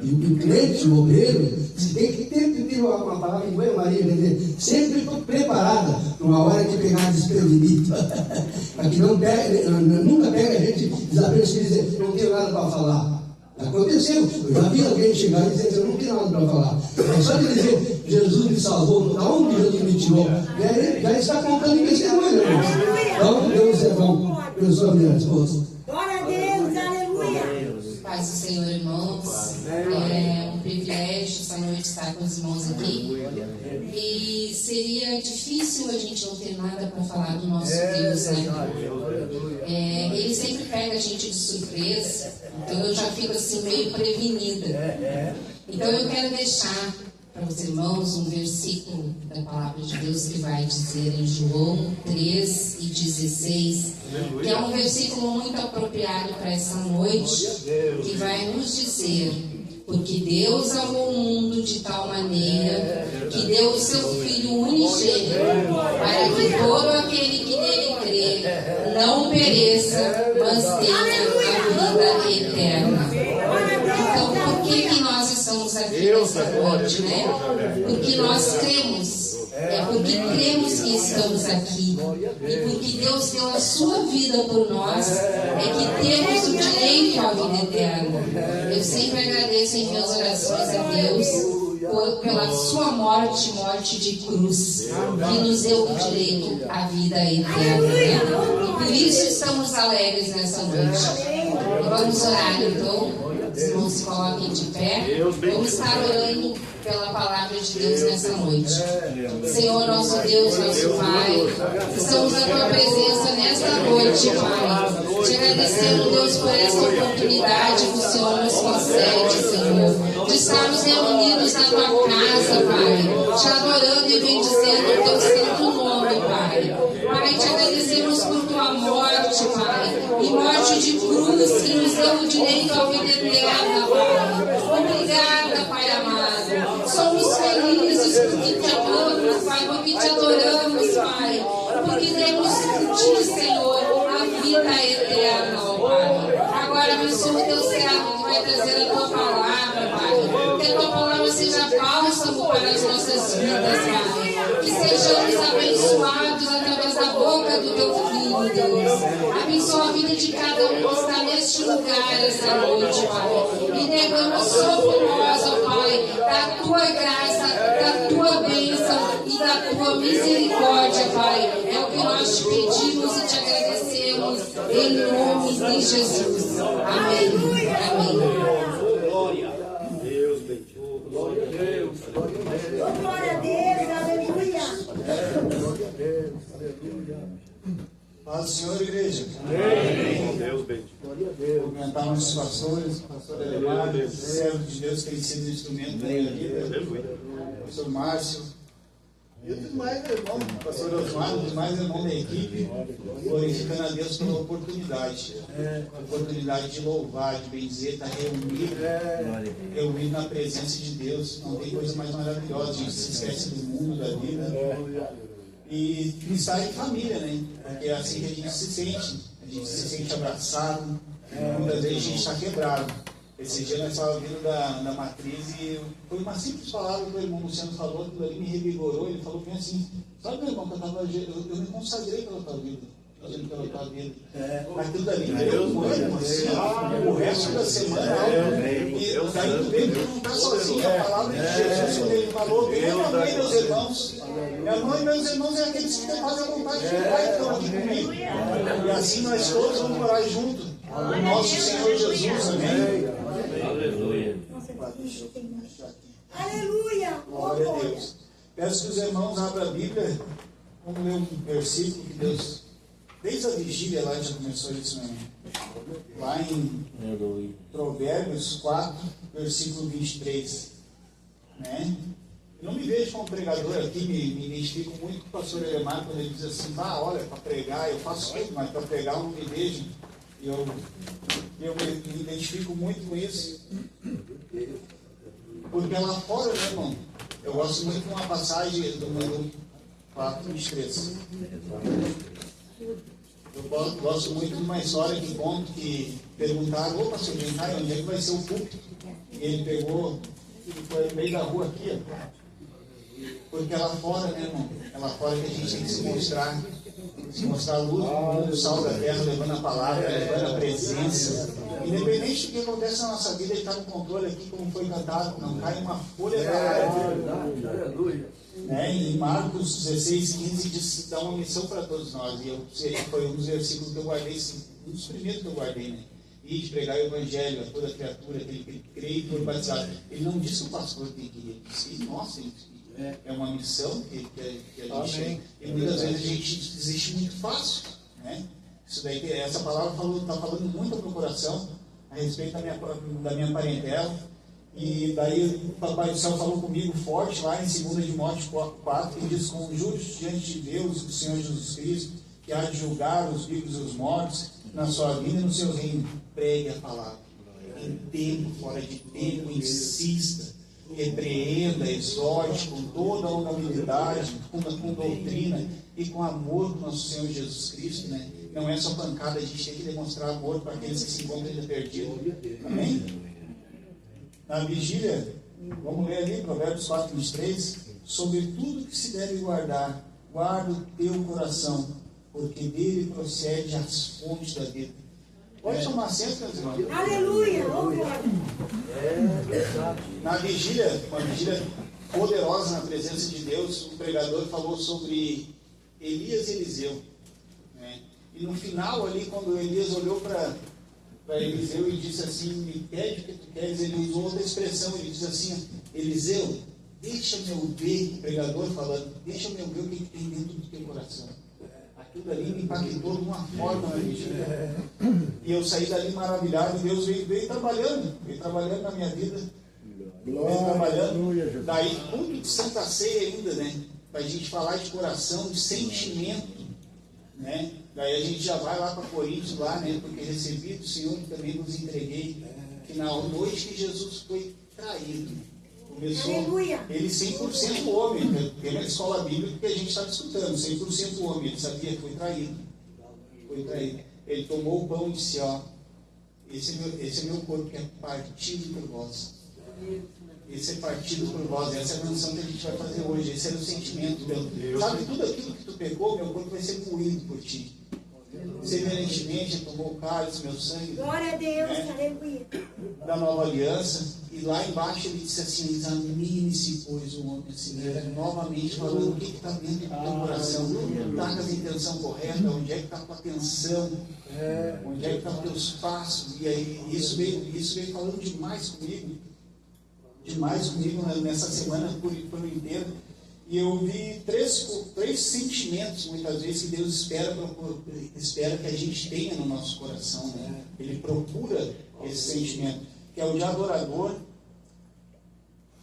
E o crente, o obreiro, tem que ter uma palavra em banho-maria, quer dizer, sempre preparada para uma hora que pegar desprevenido. Para que nunca pega a gente desapercebido e dizer, não tenho nada para falar. Aconteceu, eu já vi alguém chegar e dizer, eu não tenho nada para falar. É só de dizer, Jesus me salvou, da onde Jesus me tirou, já está contando em testemunho, irmãos. Então, Deus é bom. Eu sou a minha esposa. Glória a Deus, aleluia. Paz do Senhor, irmãos. É um privilégio essa noite estar com os irmãos aqui. E seria difícil a gente não ter nada para falar do nosso Deus, né? Ele sempre pega a gente de surpresa, então eu já fico assim meio prevenida. Então eu quero deixar para os irmãos um versículo da palavra de Deus que vai dizer em João 3:16, que é um versículo muito apropriado para essa noite, que vai nos dizer: porque Deus amou o mundo de tal maneira que deu o seu Filho unigênito, para que todo aquele que nele crê não pereça, mas tenha a vida eterna. Então, por que nós estamos aqui nessa noite, né? Porque nós cremos. É porque cremos que estamos aqui. E porque Deus deu a sua vida por nós, é que temos o direito à vida eterna. Eu sempre agradeço em minhas orações a Deus pela sua morte de cruz, que nos deu o direito à vida eterna. Né? E por isso estamos alegres nessa noite. Vamos orar então. Os irmãos se coloquem de pé. Vamos estar orando pela palavra de Deus nessa noite. Senhor, nosso Deus, nosso Pai, estamos na tua presença nesta noite, Pai. Te agradecendo, Deus, por essa oportunidade que o Senhor nos concede, Senhor, de estarmos reunidos na tua casa, Pai, te adorando e bendizendo o teu santo nome, Pai. Pai, te agradecemos por tua morte, Pai, e morte de cruz que nos deu o direito à vida eterna, Pai. Obrigada, Pai amado. Somos felizes porque te amamos, Pai, porque te adoramos, Pai, porque temos em ti, Senhor, a vida eterna, ó Pai. Agora abençoa o teu servo que vai trazer a tua palavra, Pai. Que a tua palavra seja bálsamo para as nossas vidas, Pai. Que sejamos abençoados através da boca do teu Filho, Deus. Abençoa a vida de cada um que está neste lugar essa noite, Pai. E derrama sobre nós, ó Pai, da tua graça, da tua bênção e da tua misericórdia, Pai. É o que nós te pedimos e te agradecemos em nome de Jesus. Amém. Amém. Glória a Deus, aleluia. Paz do Senhor, igreja. Cumprimentar nossos pastores, pastor Alemar, servo de Deus que tem sido instrumento da minha vida, pastor Márcio, e os demais irmãos, pastor Osmar, os demais irmãos da equipe, glorificando a Deus pela oportunidade de louvar, de bendizer, estar reunido na presença de Deus. Não tem coisa mais maravilhosa, a gente se esquece do mundo, da vida. E estar em família, né? Porque é assim que a gente se sente abraçado, muitas vezes a gente está quebrado. Esse dia nós estávamos vindo da matriz e foi uma simples palavra que o irmão Luciano falou, aquilo ali me revigorou. Ele falou bem assim: sabe, meu irmão, que eu me consagrei pela tua vida. Pela tua vida. Aquilo dali me deu um ânimo assim, o resto da semana. E daí tu vê que não está sozinho. A palavra de Jesus, quando ele falou: venham também, meus irmãos. Minha mãe e meus irmãos é aqueles que fazem a vontade de Pai que estão aqui comigo. E assim nós todos vamos orar juntos. O nosso Senhor Jesus, amém? Aleluia. Aleluia. Glória a Deus. Peço que os irmãos abram a Bíblia. Vamos ler um versículo que Deus, desde a vigília lá já começou isso, né? Lá em Provérbios 4, versículo 23. Né? Eu não me vejo como pregador aqui, me identifico muito com o pastor Elemar quando ele diz assim, olha, para pregar, eu faço tudo, mas para pregar eu não me vejo. Eu me identifico muito com isso. Porque lá fora, né, irmão? Eu gosto muito de uma passagem do Número 4, 23. Eu gosto muito de uma história que conta que perguntaram, ô pastor, onde é que vai ser o púlpito? E ele pegou, foi no meio da rua aqui, ó. Porque lá fora, né, irmão? É lá fora que a gente tem que se mostrar a luz, o sal da terra, levando a palavra, levando a presença. Independente do que acontece na nossa vida, ele está no controle aqui, como foi cantado, não cai uma folha da árvore. Né? Em Marcos 16, 15 diz, dá uma missão para todos nós. E foi um dos versículos que eu guardei, um dos primeiros que eu guardei, né? E de pregar o evangelho a toda criatura, aquele que crê e foi batizado. Ele não disse que o pastor tem que ir, ele disse, nossa, é uma missão que a gente tem. E muitas vezes a gente desiste muito fácil, né? Isso daí, essa palavra está falando muito ao meu coração a respeito da minha parentela. E daí o Papai do Céu falou comigo forte lá em 2 Timóteo 4, que diz, conjure-se diante de Deus, o Senhor Jesus Cristo, que há de julgar os vivos e os mortos na sua vida e no seu reino. Pregue a palavra. Em tempo, fora de tempo, insista, repreenda, exorte com toda a humildade, com doutrina e com amor do nosso Senhor Jesus Cristo, né? Não é só pancada, a gente tem que demonstrar amor para aqueles que se encontram ainda perdidos. Amém? Na vigília, vamos ler ali, Provérbios 4, 23. Sobre tudo que se deve guardar, guarda o teu coração, porque dele procede as fontes da vida. Pode tomar assento, meus irmãos. Aleluia. Na vigília, uma vigília poderosa na presença de Deus, o pregador falou sobre Elias e Eliseu. Né? E no final ali, quando Elias olhou para Eliseu e disse assim, me pede o que tu queres, ele usou outra expressão, ele disse assim, Eliseu, deixa-me eu ver, o pregador falando, deixa-me eu ver o que tem dentro do teu coração. Aquilo ali me impactou de uma forma na vigília. E eu saí dali maravilhado, e Deus veio trabalhando na minha vida, veio trabalhando. Daí, culto de Santa Ceia ainda, né? Para a gente falar de coração, de sentimento, né? Daí a gente já vai lá para Coríntios, lá, né? Porque recebi do Senhor que também nos entreguei, que na noite que Jesus foi traído, começou ele 100% homem, pela escola bíblica que a gente estava escutando, 100% homem, ele sabia que foi traído. Ele tomou o pão e disse, ó, esse é meu corpo que é partido por vós. Esse é partido por vós, essa é a menção que a gente vai fazer hoje, esse era o sentimento. Sabe, tudo aquilo que tu pegou, meu corpo vai ser moído por ti. Semelhantemente, ele tomou o cálice, meu sangue. Glória a Deus, né, aleluia. Da nova aliança. E lá embaixo ele disse assim, examine-se, pois, o homem assim mesmo. Novamente falando o que está dentro do teu coração. Está com a intenção correta, onde é que está a tua atenção, onde é que estão os teus passos. E aí isso veio falando demais comigo nessa semana por inteiro. E eu vi três sentimentos, muitas vezes, que Deus espera que a gente tenha no nosso coração. Né? Ele procura esse sentimento, que é o de adorador,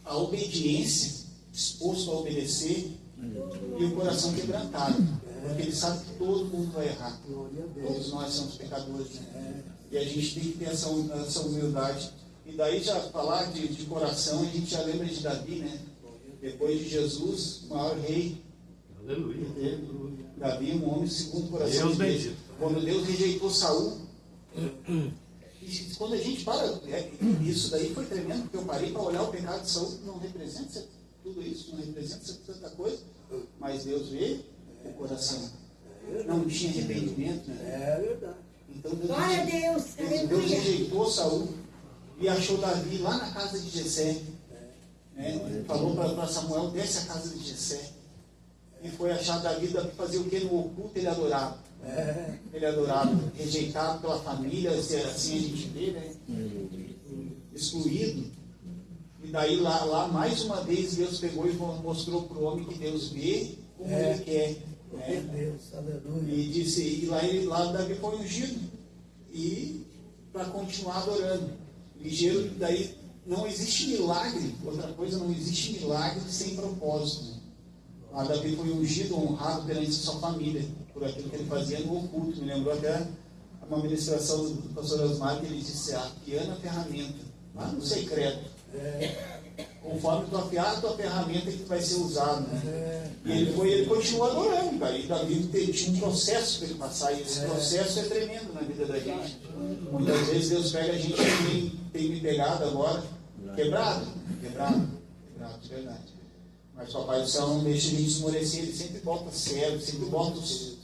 a obediência, disposto a obedecer, e o coração quebrantado, porque ele sabe que todo mundo vai errar. Todos nós somos pecadores, né? E a gente tem que ter essa humildade. E daí, já falar de coração, a gente já lembra de Davi, né? Depois de Jesus, o maior rei. Aleluia. Davi, um homem segundo o coração de Deus. Quando Deus rejeitou Saul, quando a gente para, isso daí foi tremendo, porque eu parei para olhar o pecado de Saul, não representa tudo isso, não representa tanta coisa, mas Deus vê o coração. Não tinha arrependimento, né? É verdade. Então Deus rejeitou Saul e achou Davi lá na casa de Jessé. Né? Falou para Samuel, desce a casa de Jessé. E foi achar Davi para fazer o que? No oculto ele adorava. Ele é adorado, rejeitado pela família, assim a gente vê, né? Excluído. E daí lá mais uma vez Deus pegou e mostrou para o homem que Deus vê como ele quer. Né? E disse, e lá Davi foi ungido. E para continuar adorando. Ligeiro, daí não existe milagre, outra coisa, não existe milagre sem propósito. Né? Lá Davi foi ungido, honrado perante sua família, por aquilo que ele fazia no oculto. Me lembrou até uma ministração do pastor Osmar, que ele disse, afiando a ferramenta, lá no secreto. Conforme tu afiar a tua ferramenta que vai ser usada. Né? E ele continua adorando, cara. E Davi tinha um processo para ele passar, e esse processo é tremendo na vida da gente. Muitas vezes Deus pega a gente que tem me pegado agora, quebrado, de verdade. Mas o Papai do Céu não deixa a gente esmorecer, ele sempre bota servo, sempre bota os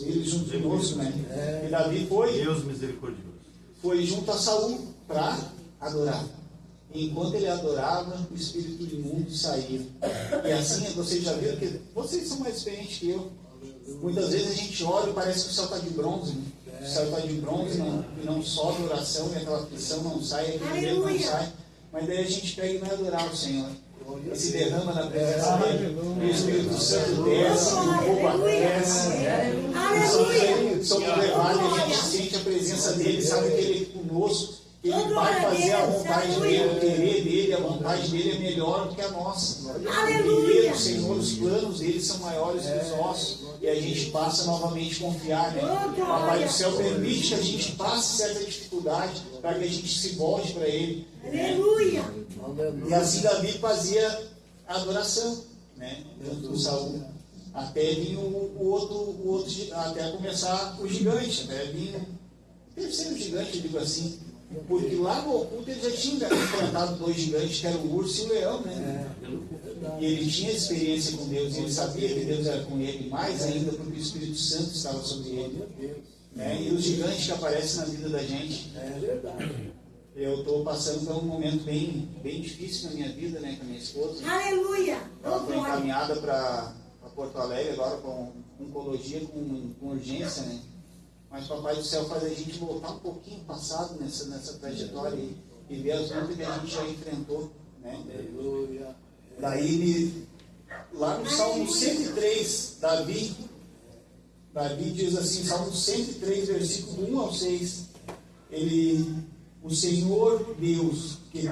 filhos junto conosco, né? E Davi Deus misericordioso. Foi junto a Saul para adorar. E enquanto ele adorava, o espírito imundo saía. E assim, vocês já viram que vocês são mais experientes que eu. Muitas vezes a gente olha e parece que o céu está de bronze, né? O céu está de bronze e não sobe oração, e aquela aflição não sai, aquele medo não sai. Mas daí a gente pega e vai adorar o Senhor. E se derrama na presença dele, e o Espírito Santo desce, e o povo aparece. Somos levados e a gente sente a presença dele, sabe que ele é conosco, que ele vai fazer a vontade dele, o querer dele, a vontade dele é melhor do que a nossa. O querer do Senhor, os planos dele são maiores que os nossos. E a gente passa novamente a confiar, né? O Papai do Céu permite que a gente passe certa dificuldade para que a gente se volte para ele. Aleluia! E assim Davi fazia a adoração, né? Do Saul. Até vir o outro, até começar o gigante, até vir o terceiro gigante, eu digo assim. Porque lá no oculto ele já tinha enfrentado 2 gigantes, que eram o urso e o leão, né? E ele tinha experiência com Deus, e ele sabia que Deus era com ele, mais ainda porque o Espírito Santo estava sobre ele. Né? E os gigantes que aparecem na vida da gente. É verdade. Eu estou passando por um momento bem difícil na minha vida, né, com a minha esposa. Aleluia! Ela foi encaminhada para Porto Alegre agora com oncologia, com urgência, né? Mas o Papai do Céu faz a gente voltar um pouquinho passado nessa trajetória e ver as lutas que a gente já enfrentou, né? Aleluia. Daí, lá no Salmo 103, Davi diz assim, Salmo 103, versículo 1 ao 6, o Senhor Deus, que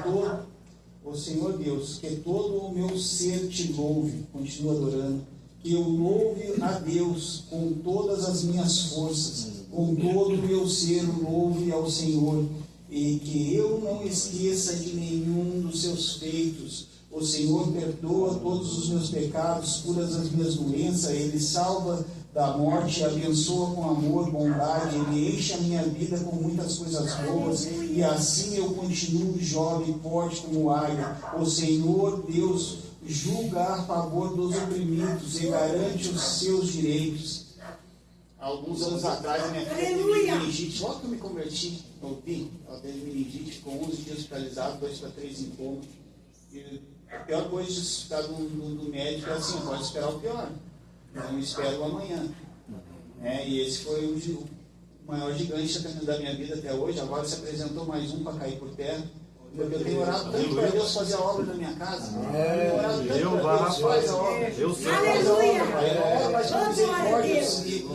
todo o meu ser te louve, continua adorando, que eu louve a Deus com todas as minhas forças, com todo o meu ser louve ao Senhor, e que eu não esqueça de nenhum dos seus feitos. O Senhor perdoa todos os meus pecados, cura as minhas doenças, Ele salva da morte, abençoa com amor, bondade, Ele enche a minha vida com muitas coisas boas, e assim eu continuo jovem e forte como águia. O Senhor Deus julga a favor dos oprimidos e garante os seus direitos. Alguns anos atrás, a minha filha teve meningite, logo que eu me converti, ela teve meningite, ficou 11 dias hospitalizada, 2 para 3 em coma. E a pior coisa de estar do médico é assim, pode esperar o pior, não espero o amanhã. E esse foi o maior gigante da minha vida até hoje. Agora se apresentou mais um para cair por terra. Porque eu tenho orado tanto para Deus fazer a obra na minha casa. Eu tenho orado tanto para Deus fazer a obra. Deus faz a obra. Eu oro mais por misericórdia.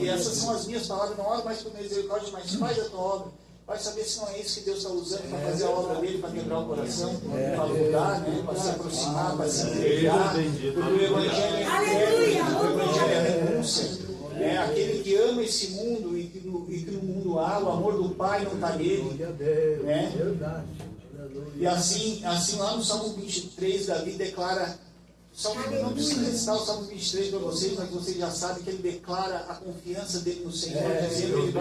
E essas são as minhas palavras. Não oro mais por misericórdia, mas faz a tua obra. Vai saber se não é isso que Deus está usando para fazer a obra dele, para quebrar o coração, para mudar, né? Para se aproximar, para se entregar. Porque o Evangelho é renúncia. Aquele que ama esse mundo e que no mundo há, o amor do Pai não está nele. E assim lá no Salmo 23, Davi declara, não precisa recitar o Salmo 23 para vocês, mas vocês já sabem que ele declara a confiança dele no Senhor, dizendo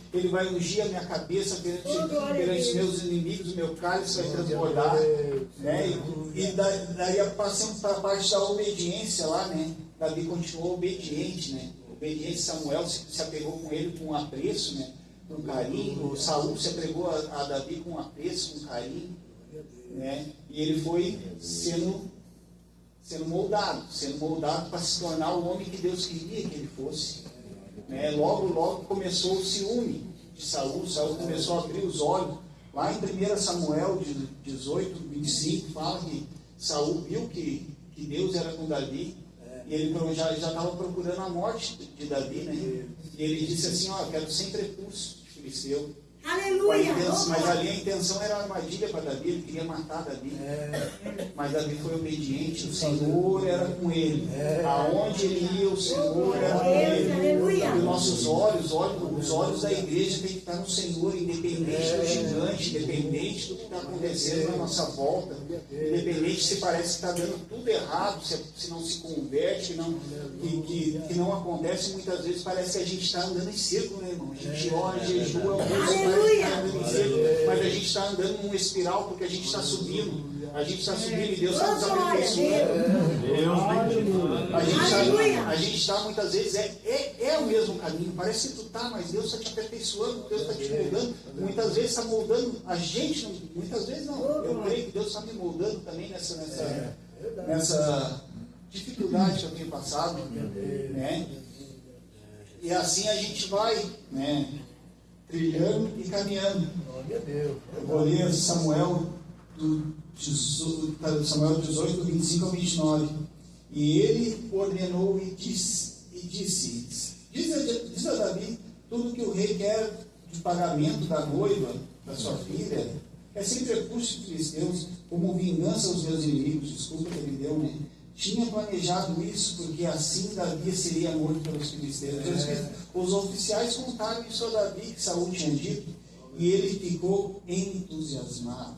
que ele vai ungir a minha cabeça perante os meus inimigos, o meu cálice vai transbordar. E daí passamos para a parte da obediência lá, né? Davi continuou obediente, né? Obediente, Samuel se apegou com ele com apreço, né? Com carinho. O Saul se apegou a Davi com apreço, com carinho, né? E ele foi sendo moldado para se tornar o homem que Deus queria que ele fosse. né? Logo começou o ciúme de Saul. Saul começou a abrir os olhos. Lá em 1 Samuel 18, 25, fala que Saul viu que Deus era com Davi, e ele já estava procurando a morte de Davi, né? E ele disse assim, ó, quero 100 prepúcios de filisteu. Aleluia! Mas ali a intenção era armadilha para Davi, ele queria matar Davi. Mas Davi foi obediente, o Senhor era com ele. Aonde ele ia, o Senhor era com ele. Aleluia! E nossos olhos, os olhos da igreja tem que estar no Senhor, independente do gigante, independente do que está acontecendo na nossa volta, independente se parece que está dando tudo errado, se não se converte, que não acontece, muitas vezes parece que a gente está andando em círculo, né, irmão? A gente ora, jejua, mas a gente está andando num espiral porque a gente está subindo. A gente está subindo e Deus está nos aperfeiçoando. A gente está muitas vezes, é o mesmo caminho. Parece que tu está, mas Deus está te aperfeiçoando, Deus está te moldando. Muitas vezes está moldando a gente, muitas vezes não. Eu creio que Deus está me moldando também nessa dificuldade que eu tenho passado. Né? E assim a gente vai, né? Trilhando e caminhando. Eu vou ler Samuel 18, 25 ao 29. E ele ordenou e disse, diz a Davi, tudo que o rei quer de pagamento da noiva, da sua filha, é sempre recurso de filisteus, como vingança aos meus inimigos. Desculpa que ele deu, né? Tinha planejado isso, porque assim Davi seria morto pelos filisteus. Os oficiais contaram isso a Davi, que Saul tinha dito, e ele ficou entusiasmado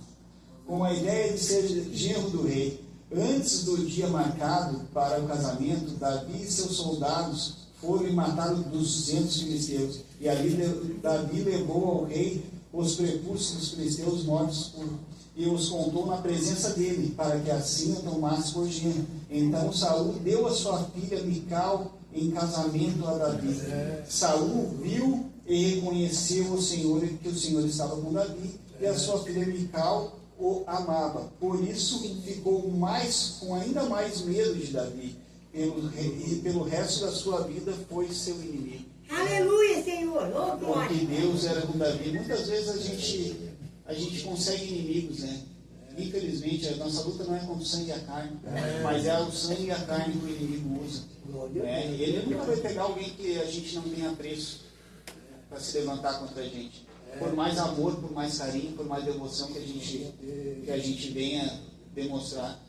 com a ideia de ser genro do rei. Antes do dia marcado para o casamento, Davi e seus soldados foram e mataram 200 filisteus. E ali Davi levou ao rei os prepúcios dos filisteus mortos e os contou na presença dele, para que assim o tomasse por genro. Então Saul deu a sua filha Mical em casamento a Davi. Saul viu e reconheceu o Senhor, que o Senhor estava com Davi, e a sua filha Mical o amava. Por isso ficou com ainda mais medo de Davi, e pelo resto da sua vida foi seu inimigo. Aleluia, Senhor! Oh, porque Deus era com Davi. Muitas vezes a gente consegue inimigos, né? Infelizmente, a nossa luta não é contra o sangue e a carne, mas é o sangue e a carne que o inimigo usa. Ele nunca vai pegar alguém que a gente não tenha apreço para se levantar contra a gente. Por mais amor, por mais carinho, por mais devoção que a gente venha demonstrar.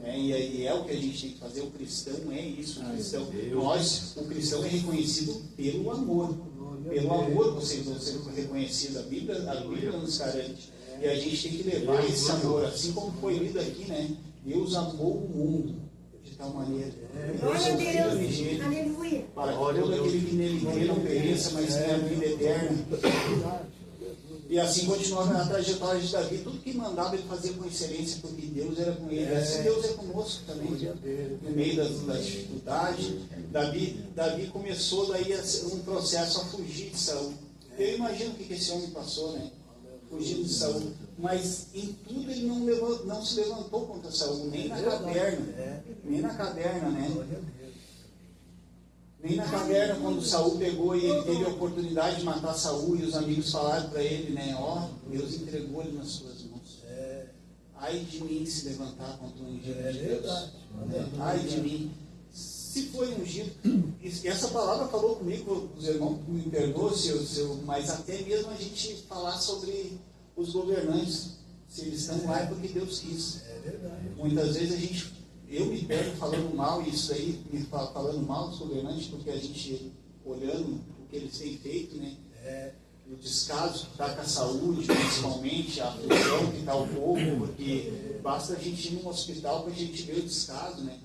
E é o que a gente tem que fazer. O cristão é isso. O cristão é reconhecido pelo amor. Pelo amor vocês vão ser reconhecidos. A Bíblia nos garante. E a gente tem que levar esse amor, assim como foi lido aqui, né? Deus amou o mundo de tal maneira. Glória a Deus, aleluia. Para que todo aquele que nele crê não pereça, mas tenha a vida eterna. E assim continuava a trajetória de Davi. Tudo que mandava ele fazia com excelência, porque Deus era com ele. Assim Deus é conosco também. No meio das dificuldades, Davi começou daí um processo a fugir de Saul. Eu imagino o que esse homem passou, né? Fugindo de Saul. Mas em tudo ele não se levantou contra Saul, nem na caverna. Nem na caverna, né? Nem na caverna, quando Saul pegou e ele teve a oportunidade de matar Saul, e os amigos falaram para ele, né? Ó, Deus entregou ele nas suas mãos. Ai de mim se levantar contra um ungido de Deus. Ai de mim. Se foi ungido, essa palavra falou comigo, os irmãos me perdoam, mas até mesmo a gente falar sobre os governantes, se eles estão lá é porque Deus quis. Muitas vezes eu me pego falando mal, e isso aí, falando mal dos governantes, porque a gente, olhando o que eles têm feito, né? O descaso que está com a saúde, principalmente, a aflição que está o povo, porque basta a gente ir num hospital para a gente ver o descaso, né?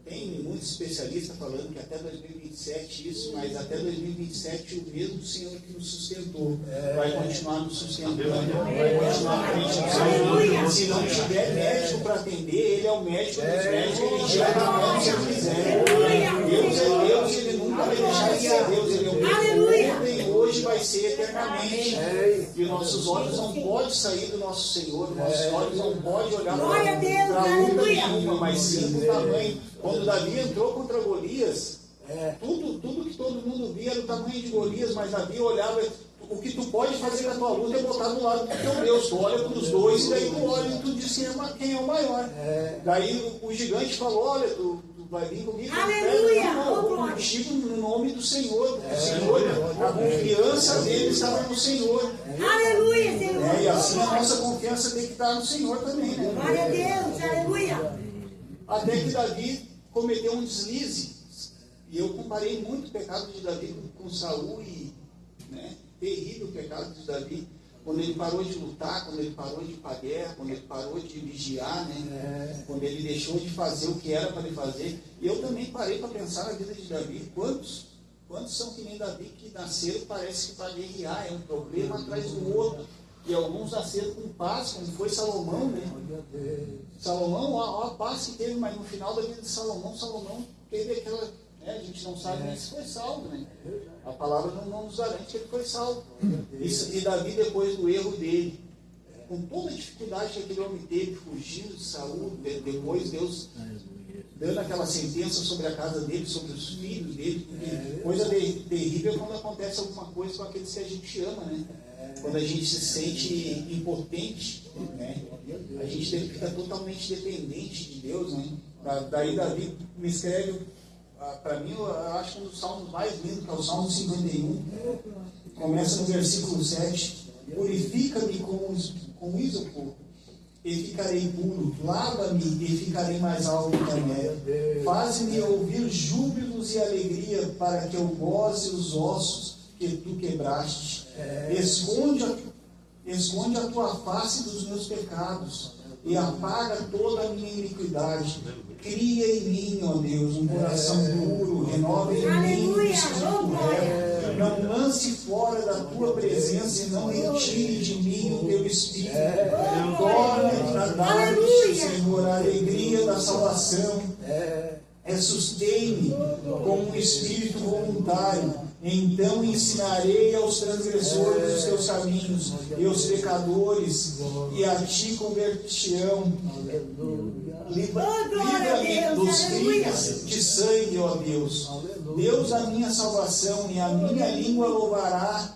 Tem muitos especialistas falando que até 2027 isso, mas até 2027 o mesmo Senhor que nos sustentou vai continuar nos sustentando, vai continuar acreditando. Se não tiver médico para atender, Ele é o médico dos médicos, Ele tira na mão se Ele quiser. Deus é Deus, Ele nunca vai deixar de ser Deus, Ele é o mesmo ontem, hoje vai ser eternamente. E nossos olhos não podem sair do nosso Senhor, nossos olhos não podem olhar para luta nenhuma, mas sim do tamanho. Quando Davi entrou contra Golias, Tudo que todo mundo via era o tamanho de Golias, mas Davi olhava, o que tu pode fazer com a tua luta é botar do lado do teu Deus. Tu olha para os dois e daí tu olha e tu diz quem é o maior. Daí o gigante falou, olha, tu vai vir comigo. Aleluia! Contigo no nome do Senhor. A confiança dele estava no Senhor. Aleluia, Senhor! E assim a nossa confiança tem que estar no Senhor também, né? Glória a Deus, aleluia! Até que Davi cometeu um deslize. E eu comparei muito o pecado de Davi com Saul e, né, terrível o pecado de Davi. Quando ele parou de lutar, quando ele parou de ir para a guerra, quando ele parou de vigiar, né? Quando ele deixou de fazer o que era para ele fazer. E eu também parei para pensar na vida de Davi. Quantos são que nem Davi que nasceram, parece que para guerrear, é um problema atrás do outro. E alguns nasceram com paz, como foi Salomão, né? Salomão, a paz que teve, mas no final da vida de Salomão teve aquela... a gente não sabe nem se foi salvo, né? A palavra não nos garante que ele foi salvo. E Davi, depois do erro dele, com toda a dificuldade que aquele homem teve, fugindo de Saul, depois Deus dando aquela sentença sobre a casa dele, sobre os filhos dele, coisa terrível quando acontece alguma coisa com aqueles que a gente ama, né? Quando a gente se sente impotente, né? A gente fica totalmente dependente de Deus, né? Daí Davi me escreve, para mim, eu acho que um dos salmos mais lindos, que é o Salmo 51, começa no versículo 7, purifica-me com ísopo, e ficarei puro, lava-me e ficarei mais alto que a neve, faz-me ouvir júbilos e alegria, para que eu goze os ossos que tu quebraste, esconde a tua face dos meus pecados, e apaga toda a minha iniquidade. Cria em mim, ó Deus, um coração puro, renova em mim um espírito reto. Não lance fora da tua presença e não retire de mim o teu espírito. Torne a dar-me, Senhor, a alegria da salvação. Sustém-me com um espírito voluntário. Então ensinarei aos transgressores os teus caminhos, e os pecadores, e a ti convertirão. Livra-me dos crimes de sangue, ó Deus. Deus, a minha salvação, e a minha língua louvará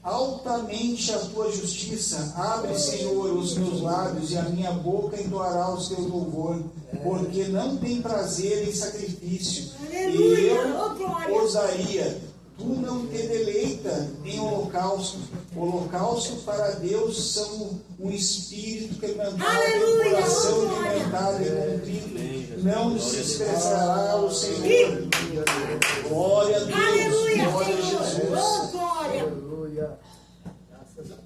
altamente a tua justiça. Abre, Senhor, os meus lábios, e a minha boca entoará os teus louvor, porque não tem prazer em sacrifício, e eu ousaria. Tu não te deleita em holocausto. Holocausto para Deus são um espírito quebrantado, um coração quebrantado e contrito. Não desprezará o Senhor. Glória a Deus, glória a Jesus.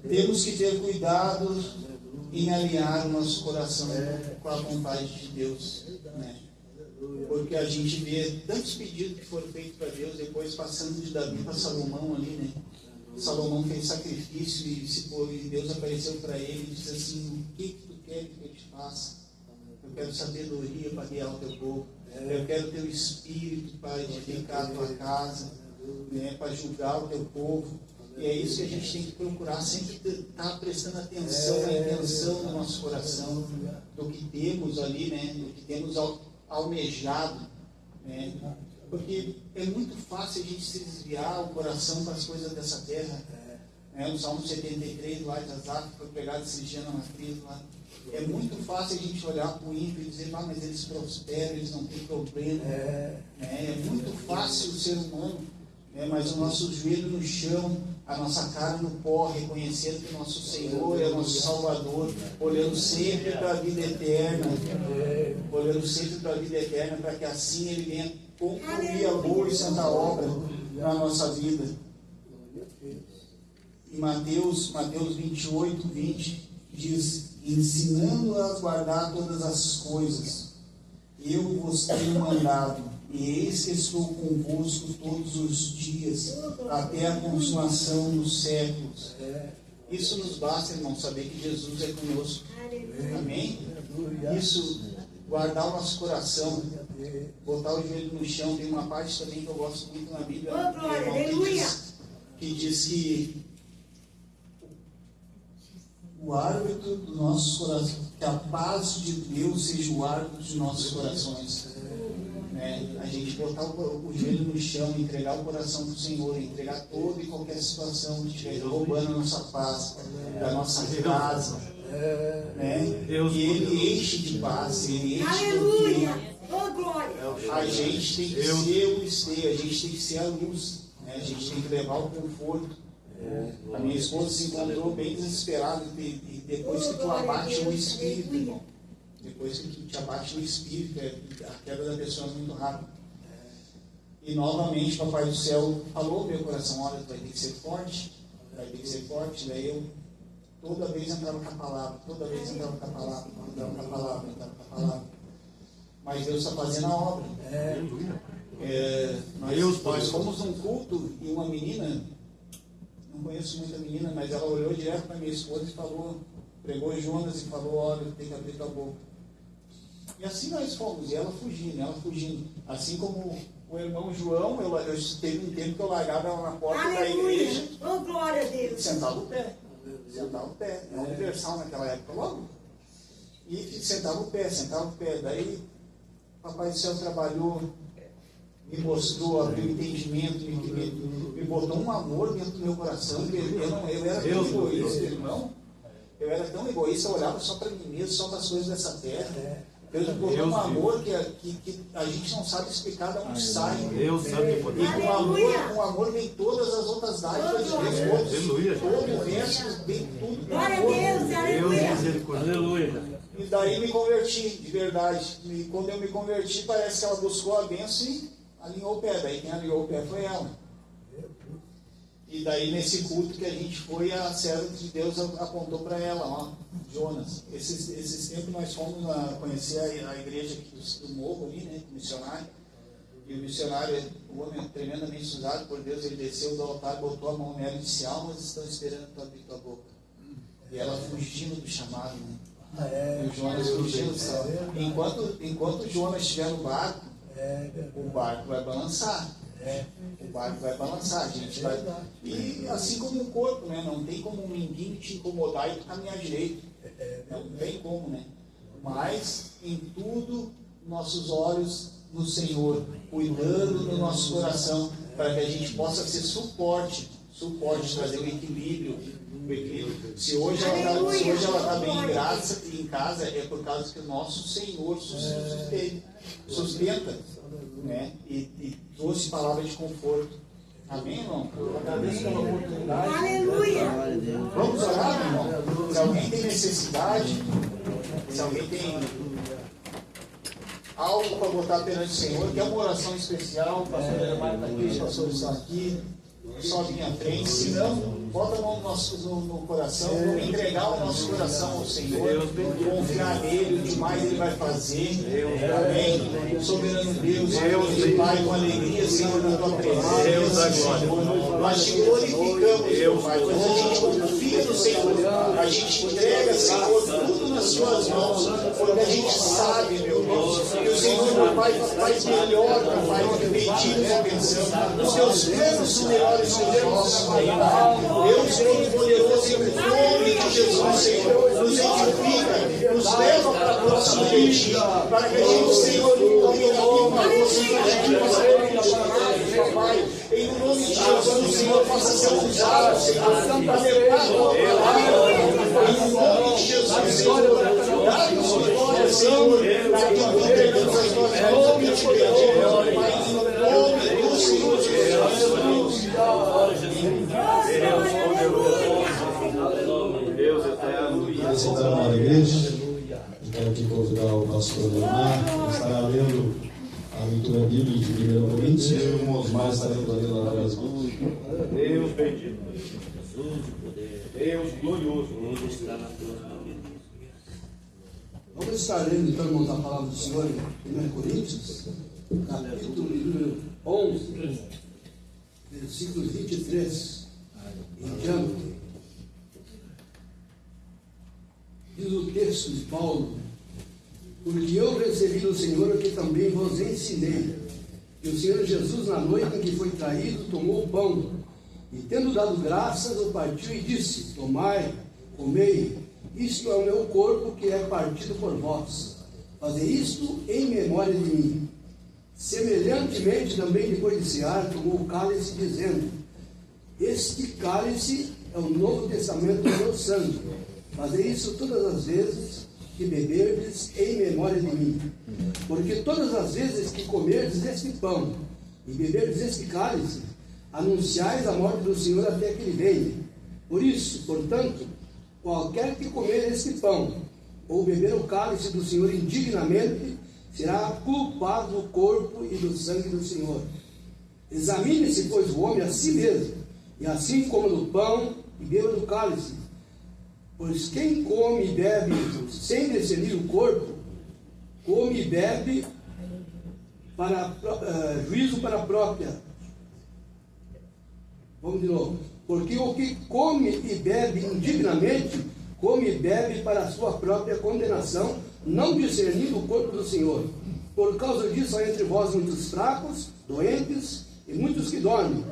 Temos que ter cuidado em alinhar o nosso coração com a vontade de Deus, né? Porque a gente vê tantos pedidos que foram feitos para Deus, depois passando de Davi para Salomão ali, né? Salomão fez sacrifício e Deus apareceu para ele e disse assim: o que tu quer que eu te faça? Eu quero sabedoria para guiar o teu povo. Eu quero teu espírito para edificar a tua casa, né? Para julgar o teu povo. E é isso que a gente tem que procurar, sempre estar prestando atenção na intenção do nosso coração, do que temos ali, né? Do que temos almejado, né? Porque é muito fácil a gente se desviar o coração para as coisas dessa terra, né? O Salmo 73 lá de Asaf foi pregado esse dia na matriz lá. É muito fácil a gente olhar para o ímpio e dizer: mas eles prosperam, eles não têm problema, né? É muito fácil o ser humano, né? Mas o nosso joelho no chão, a nossa cara no pó, reconhecendo que o nosso Senhor é o nosso Salvador, olhando sempre para a vida eterna, para que assim Ele venha concluir a boa e santa obra na nossa vida. Em Mateus 28, 20, diz: ensinando-a a guardar todas as coisas, eu vos tenho mandado, e eis que estou convosco todos os dias, até a consumação dos séculos. Isso nos basta, irmão, saber que Jesus é conosco. Amém? Isso, guardar o nosso coração, botar o joelho no chão. Tem uma parte também que eu gosto muito na Bíblia, que diz que o árbitro dos nossos corações, que a paz de Deus seja o árbitro de nossos corações. né? A gente botar o joelho no chão, entregar o coração para o Senhor, entregar toda e qualquer situação que estiver roubando a nossa paz, da nossa casa, né? E Ele enche de paz, Ele enche de Aleluia! Oh, glória! a gente tem que ser o esteio, a gente tem que ser a luz, né? A gente tem que levar o conforto. A minha esposa se encontrou bem desesperada e depois que tu abate o espírito, irmão, depois que tu te abate o espírito, a queda da pessoa é muito rápida. E novamente Papai do Céu falou no meu coração: olha, tu vai ter que ser forte, vai ter que ser forte. Daí eu toda vez entrava com a palavra, toda vez entrava com a palavra, entrava com a palavra, entrava com a palavra. Mas Deus está fazendo a obra. Nós fomos num culto e uma menina, não conheço muita menina, mas ela olhou direto para minha esposa e falou, pregou Jonas e falou: olha, tem que abrir tua boca. E assim nós fomos, e ela fugindo. Assim como o irmão João, eu teve um tempo que eu largava ela na porta da igreja. Oh, glória a Deus! Sentava o pé. É universal naquela época logo. E sentava o pé. Daí Papai do Céu trabalhou, me mostrou, abriu o entendimento, me botou um amor dentro do meu coração. Eu era tão egoísta, irmão. Eu era tão egoísta, eu olhava só para mim mesmo, só para as coisas dessa terra. Deus me botou um amor que a gente não sabe explicar de onde sai. E com amor vem todas as outras dádivas de Deus. Todo o resto vem tudo. Glória a Deus! Aleluia! E daí me converti, de verdade. E quando eu me converti, parece que ela buscou a bênção e alinhou o pé. Daí quem alinhou o pé foi ela. E daí nesse culto que a gente foi, a serva de Deus apontou para ela, ó, Jonas. Esses tempos nós fomos conhecer a igreja aqui do Morro ali, né, missionário. E o missionário, o homem tremendamente usado por Deus, ele desceu do altar, botou a mão nela e disse: almas estão esperando tu abrir tua boca. E ela fugindo do chamado, né? E o Jonas fugindo do céu. Enquanto o Jonas estiver no barco, o barco vai balançar. O barco vai balançar, a gente vai. E assim como o corpo, né? Não tem como um minguinho te incomodar e tu caminhar direito. Não tem como, né? Mas em tudo, nossos olhos no Senhor, cuidando do nosso coração, para que a gente possa ser suporte, trazer o equilíbrio. Se hoje ela está bem em casa, é por causa que o nosso Senhor sustenta, né? E trouxe palavra de conforto. Amém, irmão? Agradeço pela oportunidade. Aleluia! Vamos orar, irmão? Se alguém tem necessidade, se alguém tem algo para botar perante o Senhor, que é uma oração especial, o pastor Elemar está aqui, os pastores estão aqui, só vir à frente. Se não, bota a mão no coração, vamos entregar o nosso coração ao Senhor, confiar nele, o que mais ele vai fazer. Amém? Soberano Deus, Pai, com alegria, Senhor, na tua presença, Senhor. Nós te glorificamos, meu Pai, pois a gente confia no Senhor, a gente entrega, Senhor, tudo nas tuas mãos, porque a gente sabe, meu Deus, que o Senhor, meu Pai, faz melhor, meu Pai, do que pedimos e pensamos. Os teus planos são melhores que os nossos, Pai. Deus Todo-Poderoso, em nome de Jesus, Senhor, nos edifica, nos leva para próximo de Ti, para que a gente, Senhor, tenha uma luz, que a gente possa ter, Pai. Em nome de Jesus, o Senhor possa ser usado, Senhor, para levar a tua palavra. Em nome de Jesus, Senhor, dá-nos vitória, Senhor, naquilo que entregamos as tuas mãos, que te pedimos, Pai, em nome do Senhor Jesus. Você está na igreja? Eu quero aqui convidar o pastor Leonardo, que estará lendo a leitura bíblica de 1 Coríntios, e eu e o Osmar estaremos lendo lá nas mãos. Deus bendito. Deus glorioso. Deus está na tua mão. Vamos estar lendo então, irmãos, a palavra do Senhor em 1 Coríntios, capítulo 11, versículo 23 em diante. Diz o texto de Paulo: porque eu recebi do Senhor o que também vos ensinei, que o Senhor Jesus, na noite em que foi traído, tomou o pão, e tendo dado graças, o partiu e disse: tomai, comei, isto é o meu corpo que é partido por vós, fazei isto em memória de mim. Semelhantemente, também depois de cear, tomou o cálice, dizendo: este cálice é o Novo Testamento do meu sangue. Fazei isso todas as vezes que beberdes em memória de mim. Porque todas as vezes que comerdes este pão e beberdes este cálice, anunciais a morte do Senhor até que ele venha. Por isso, portanto, qualquer que comer este pão ou beber o cálice do Senhor indignamente, será culpado do corpo e do sangue do Senhor. Examine-se, pois, o homem a si mesmo, e assim coma do pão e beba do cálice. Pois quem come e bebe sem discernir o corpo, come e bebe para juízo para a própria. Vamos de novo. Porque o que come e bebe indignamente, come e bebe para a sua própria condenação, não discernindo o corpo do Senhor. Por causa disso há entre vós muitos fracos, doentes e muitos que dormem.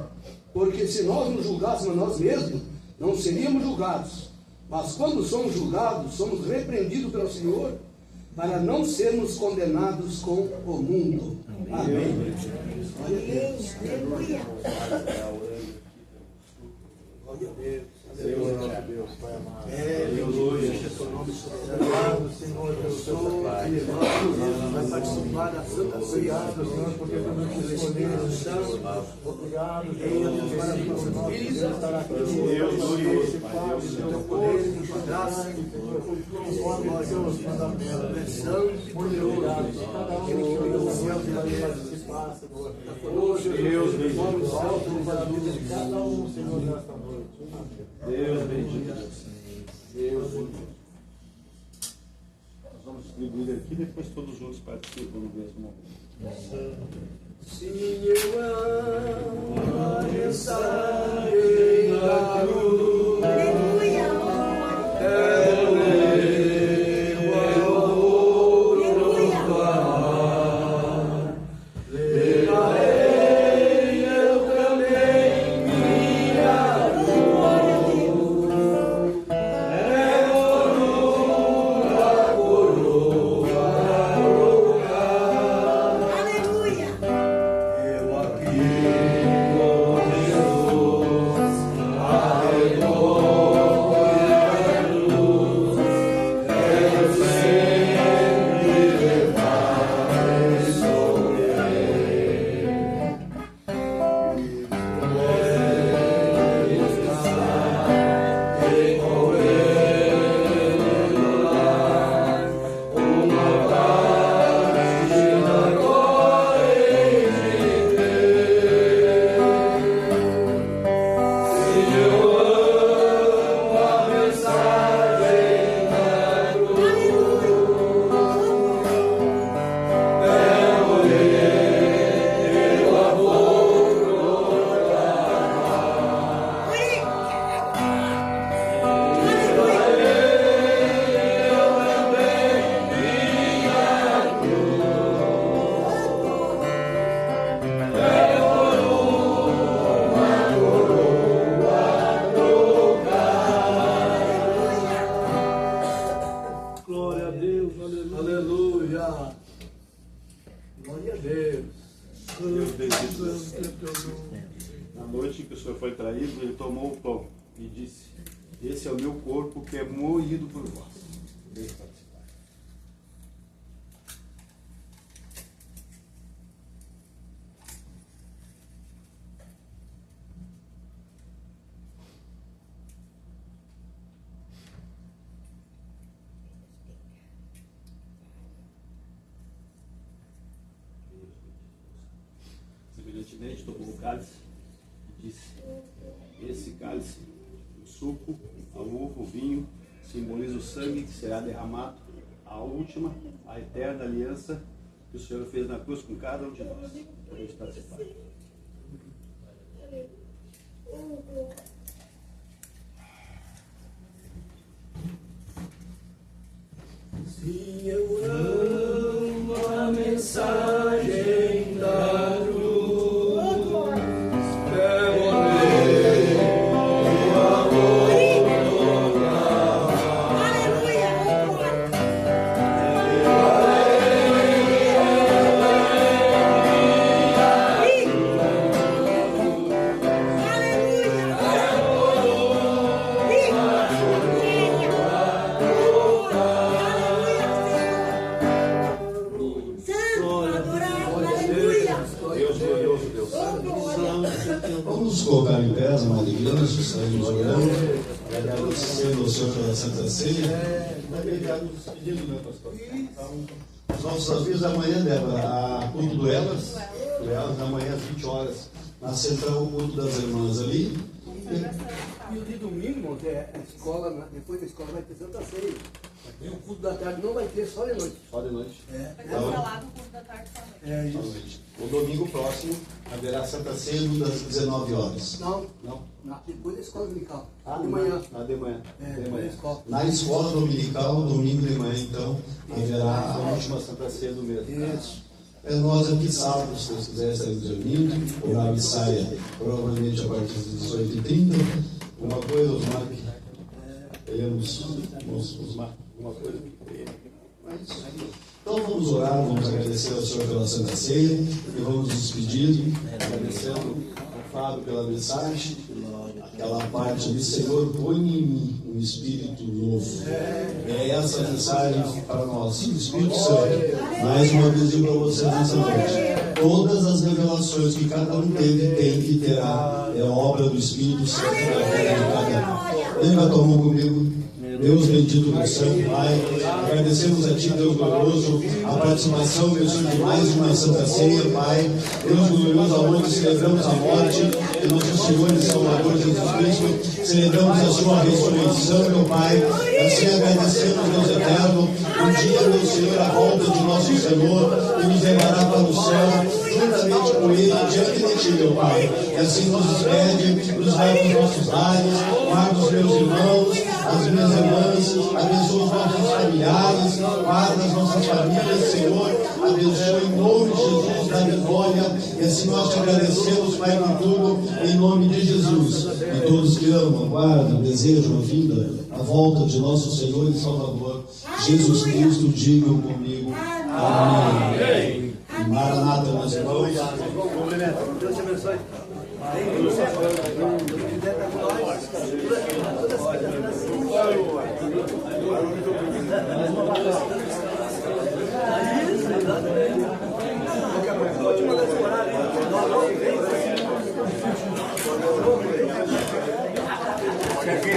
Porque se nós nos julgássemos a nós mesmos, não seríamos julgados. Mas quando somos julgados, somos repreendidos pelo Senhor, para não sermos condenados com o mundo. Amém. Glória a Deus. Aleluia. Glória a Deus. Senhor, nosso Deus, Pai amado. Aleluia. Seu nome soberano, Senhor, Deus Santo, vai participar da Santa Ceia. Senhor, porque tu nos escolheste. Obrigado, Deus, para que o nosso Deus estará aqui. Deus, Pai, o teu poder, a tua graça, conforme os teus mandamentos. Santo e poderoso. Cada um que veio ao céu e participar, Senhor. Hoje, Deus, bendito, alto para a vida de cada um, Senhor, nesta noite. Deus bendito. Deus bendito. Nós vamos distribuir aqui, depois todos juntos participam no mesmo momento. se eu amo a mensagem da luz. Aleluia. Na noite que o Senhor foi traído, ele tomou o pão e disse: esse é o meu corpo que é moído por vós. Venha participar. Semelhantemente, tomou o cálice e disse: esse cálice, o suco, a uva, o vinho, simboliza o sangue que será derramado, a última, a eterna aliança que o Senhor fez na cruz com cada um de nós. Podemos participar. Se eu amo a mensagem da luz, Aleluia. agradecendo ao Senhor pela Santa Ceia. Também já nos despedindo, né, pastor? Então, os nossos avisos amanhã, Débora, a culto do Elas, amanhã às 20 horas, na central, o culto das irmãs ali. E o de domingo, irmão, que é a escola, depois da escola vai ter Santa Ceia. E o culto da tarde não vai ter, só de noite. Só de noite. Vai ser falado o culto da tarde também. É isso. O domingo próximo haverá Santa Ceia das 19 horas. Não, depois da escola dominical. De manhã. De manhã. Depois da escola. Na escola dominical, domingo de manhã, então, haverá a última Santa Ceia do mês. Isso. Nós aqui sábado, se Deus quiser, estaremos reunindo. O horário de saia provavelmente a partir das 18h30. Uma coisa, Osmar, teremos uma coisa. Então vamos orar, vamos agradecer ao Senhor pela Santa Ceia e vamos nos despedir, agradecendo ao Fábio pela mensagem, aquela parte de Senhor, põe em mim um espírito novo. É essa mensagem para nós. Sim, Espírito Santo, mais uma vez digo para vocês nessa noite, todas as revelações que cada um teve, tem que terá, é obra do Espírito Santo na vida de cada um. Lembra a tua mão comigo? Deus bendito do Santo Pai, agradecemos a Ti, Deus glorioso, a participação, meu Senhor, de mais uma Santa Ceia, Pai. Deus glorioso, aonde celebramos a morte de nosso Senhor e Salvador Jesus Cristo, celebramos a Sua ressurreição, meu Pai. Assim agradecemos, Deus eterno, um dia, meu Senhor, a volta de nosso Senhor e nos levará para o céu, juntamente com Ele, diante de Ti, meu Pai. E assim nos despede, nos vai para os nossos lares, guarda os meus irmãos, as minhas irmãs, abençoa os nossos familiares, guarda as nossas famílias, Senhor, abençoa em nome de Jesus da vitória, e assim nós te agradecemos, Pai, por tudo, em nome de Jesus. E todos que amam, aguardam, desejam a vinda, a volta de nosso Senhor e Salvador, Jesus Cristo, digam comigo. Amém. E Maranata, meus irmãos. Deus te abençoe. Aqui,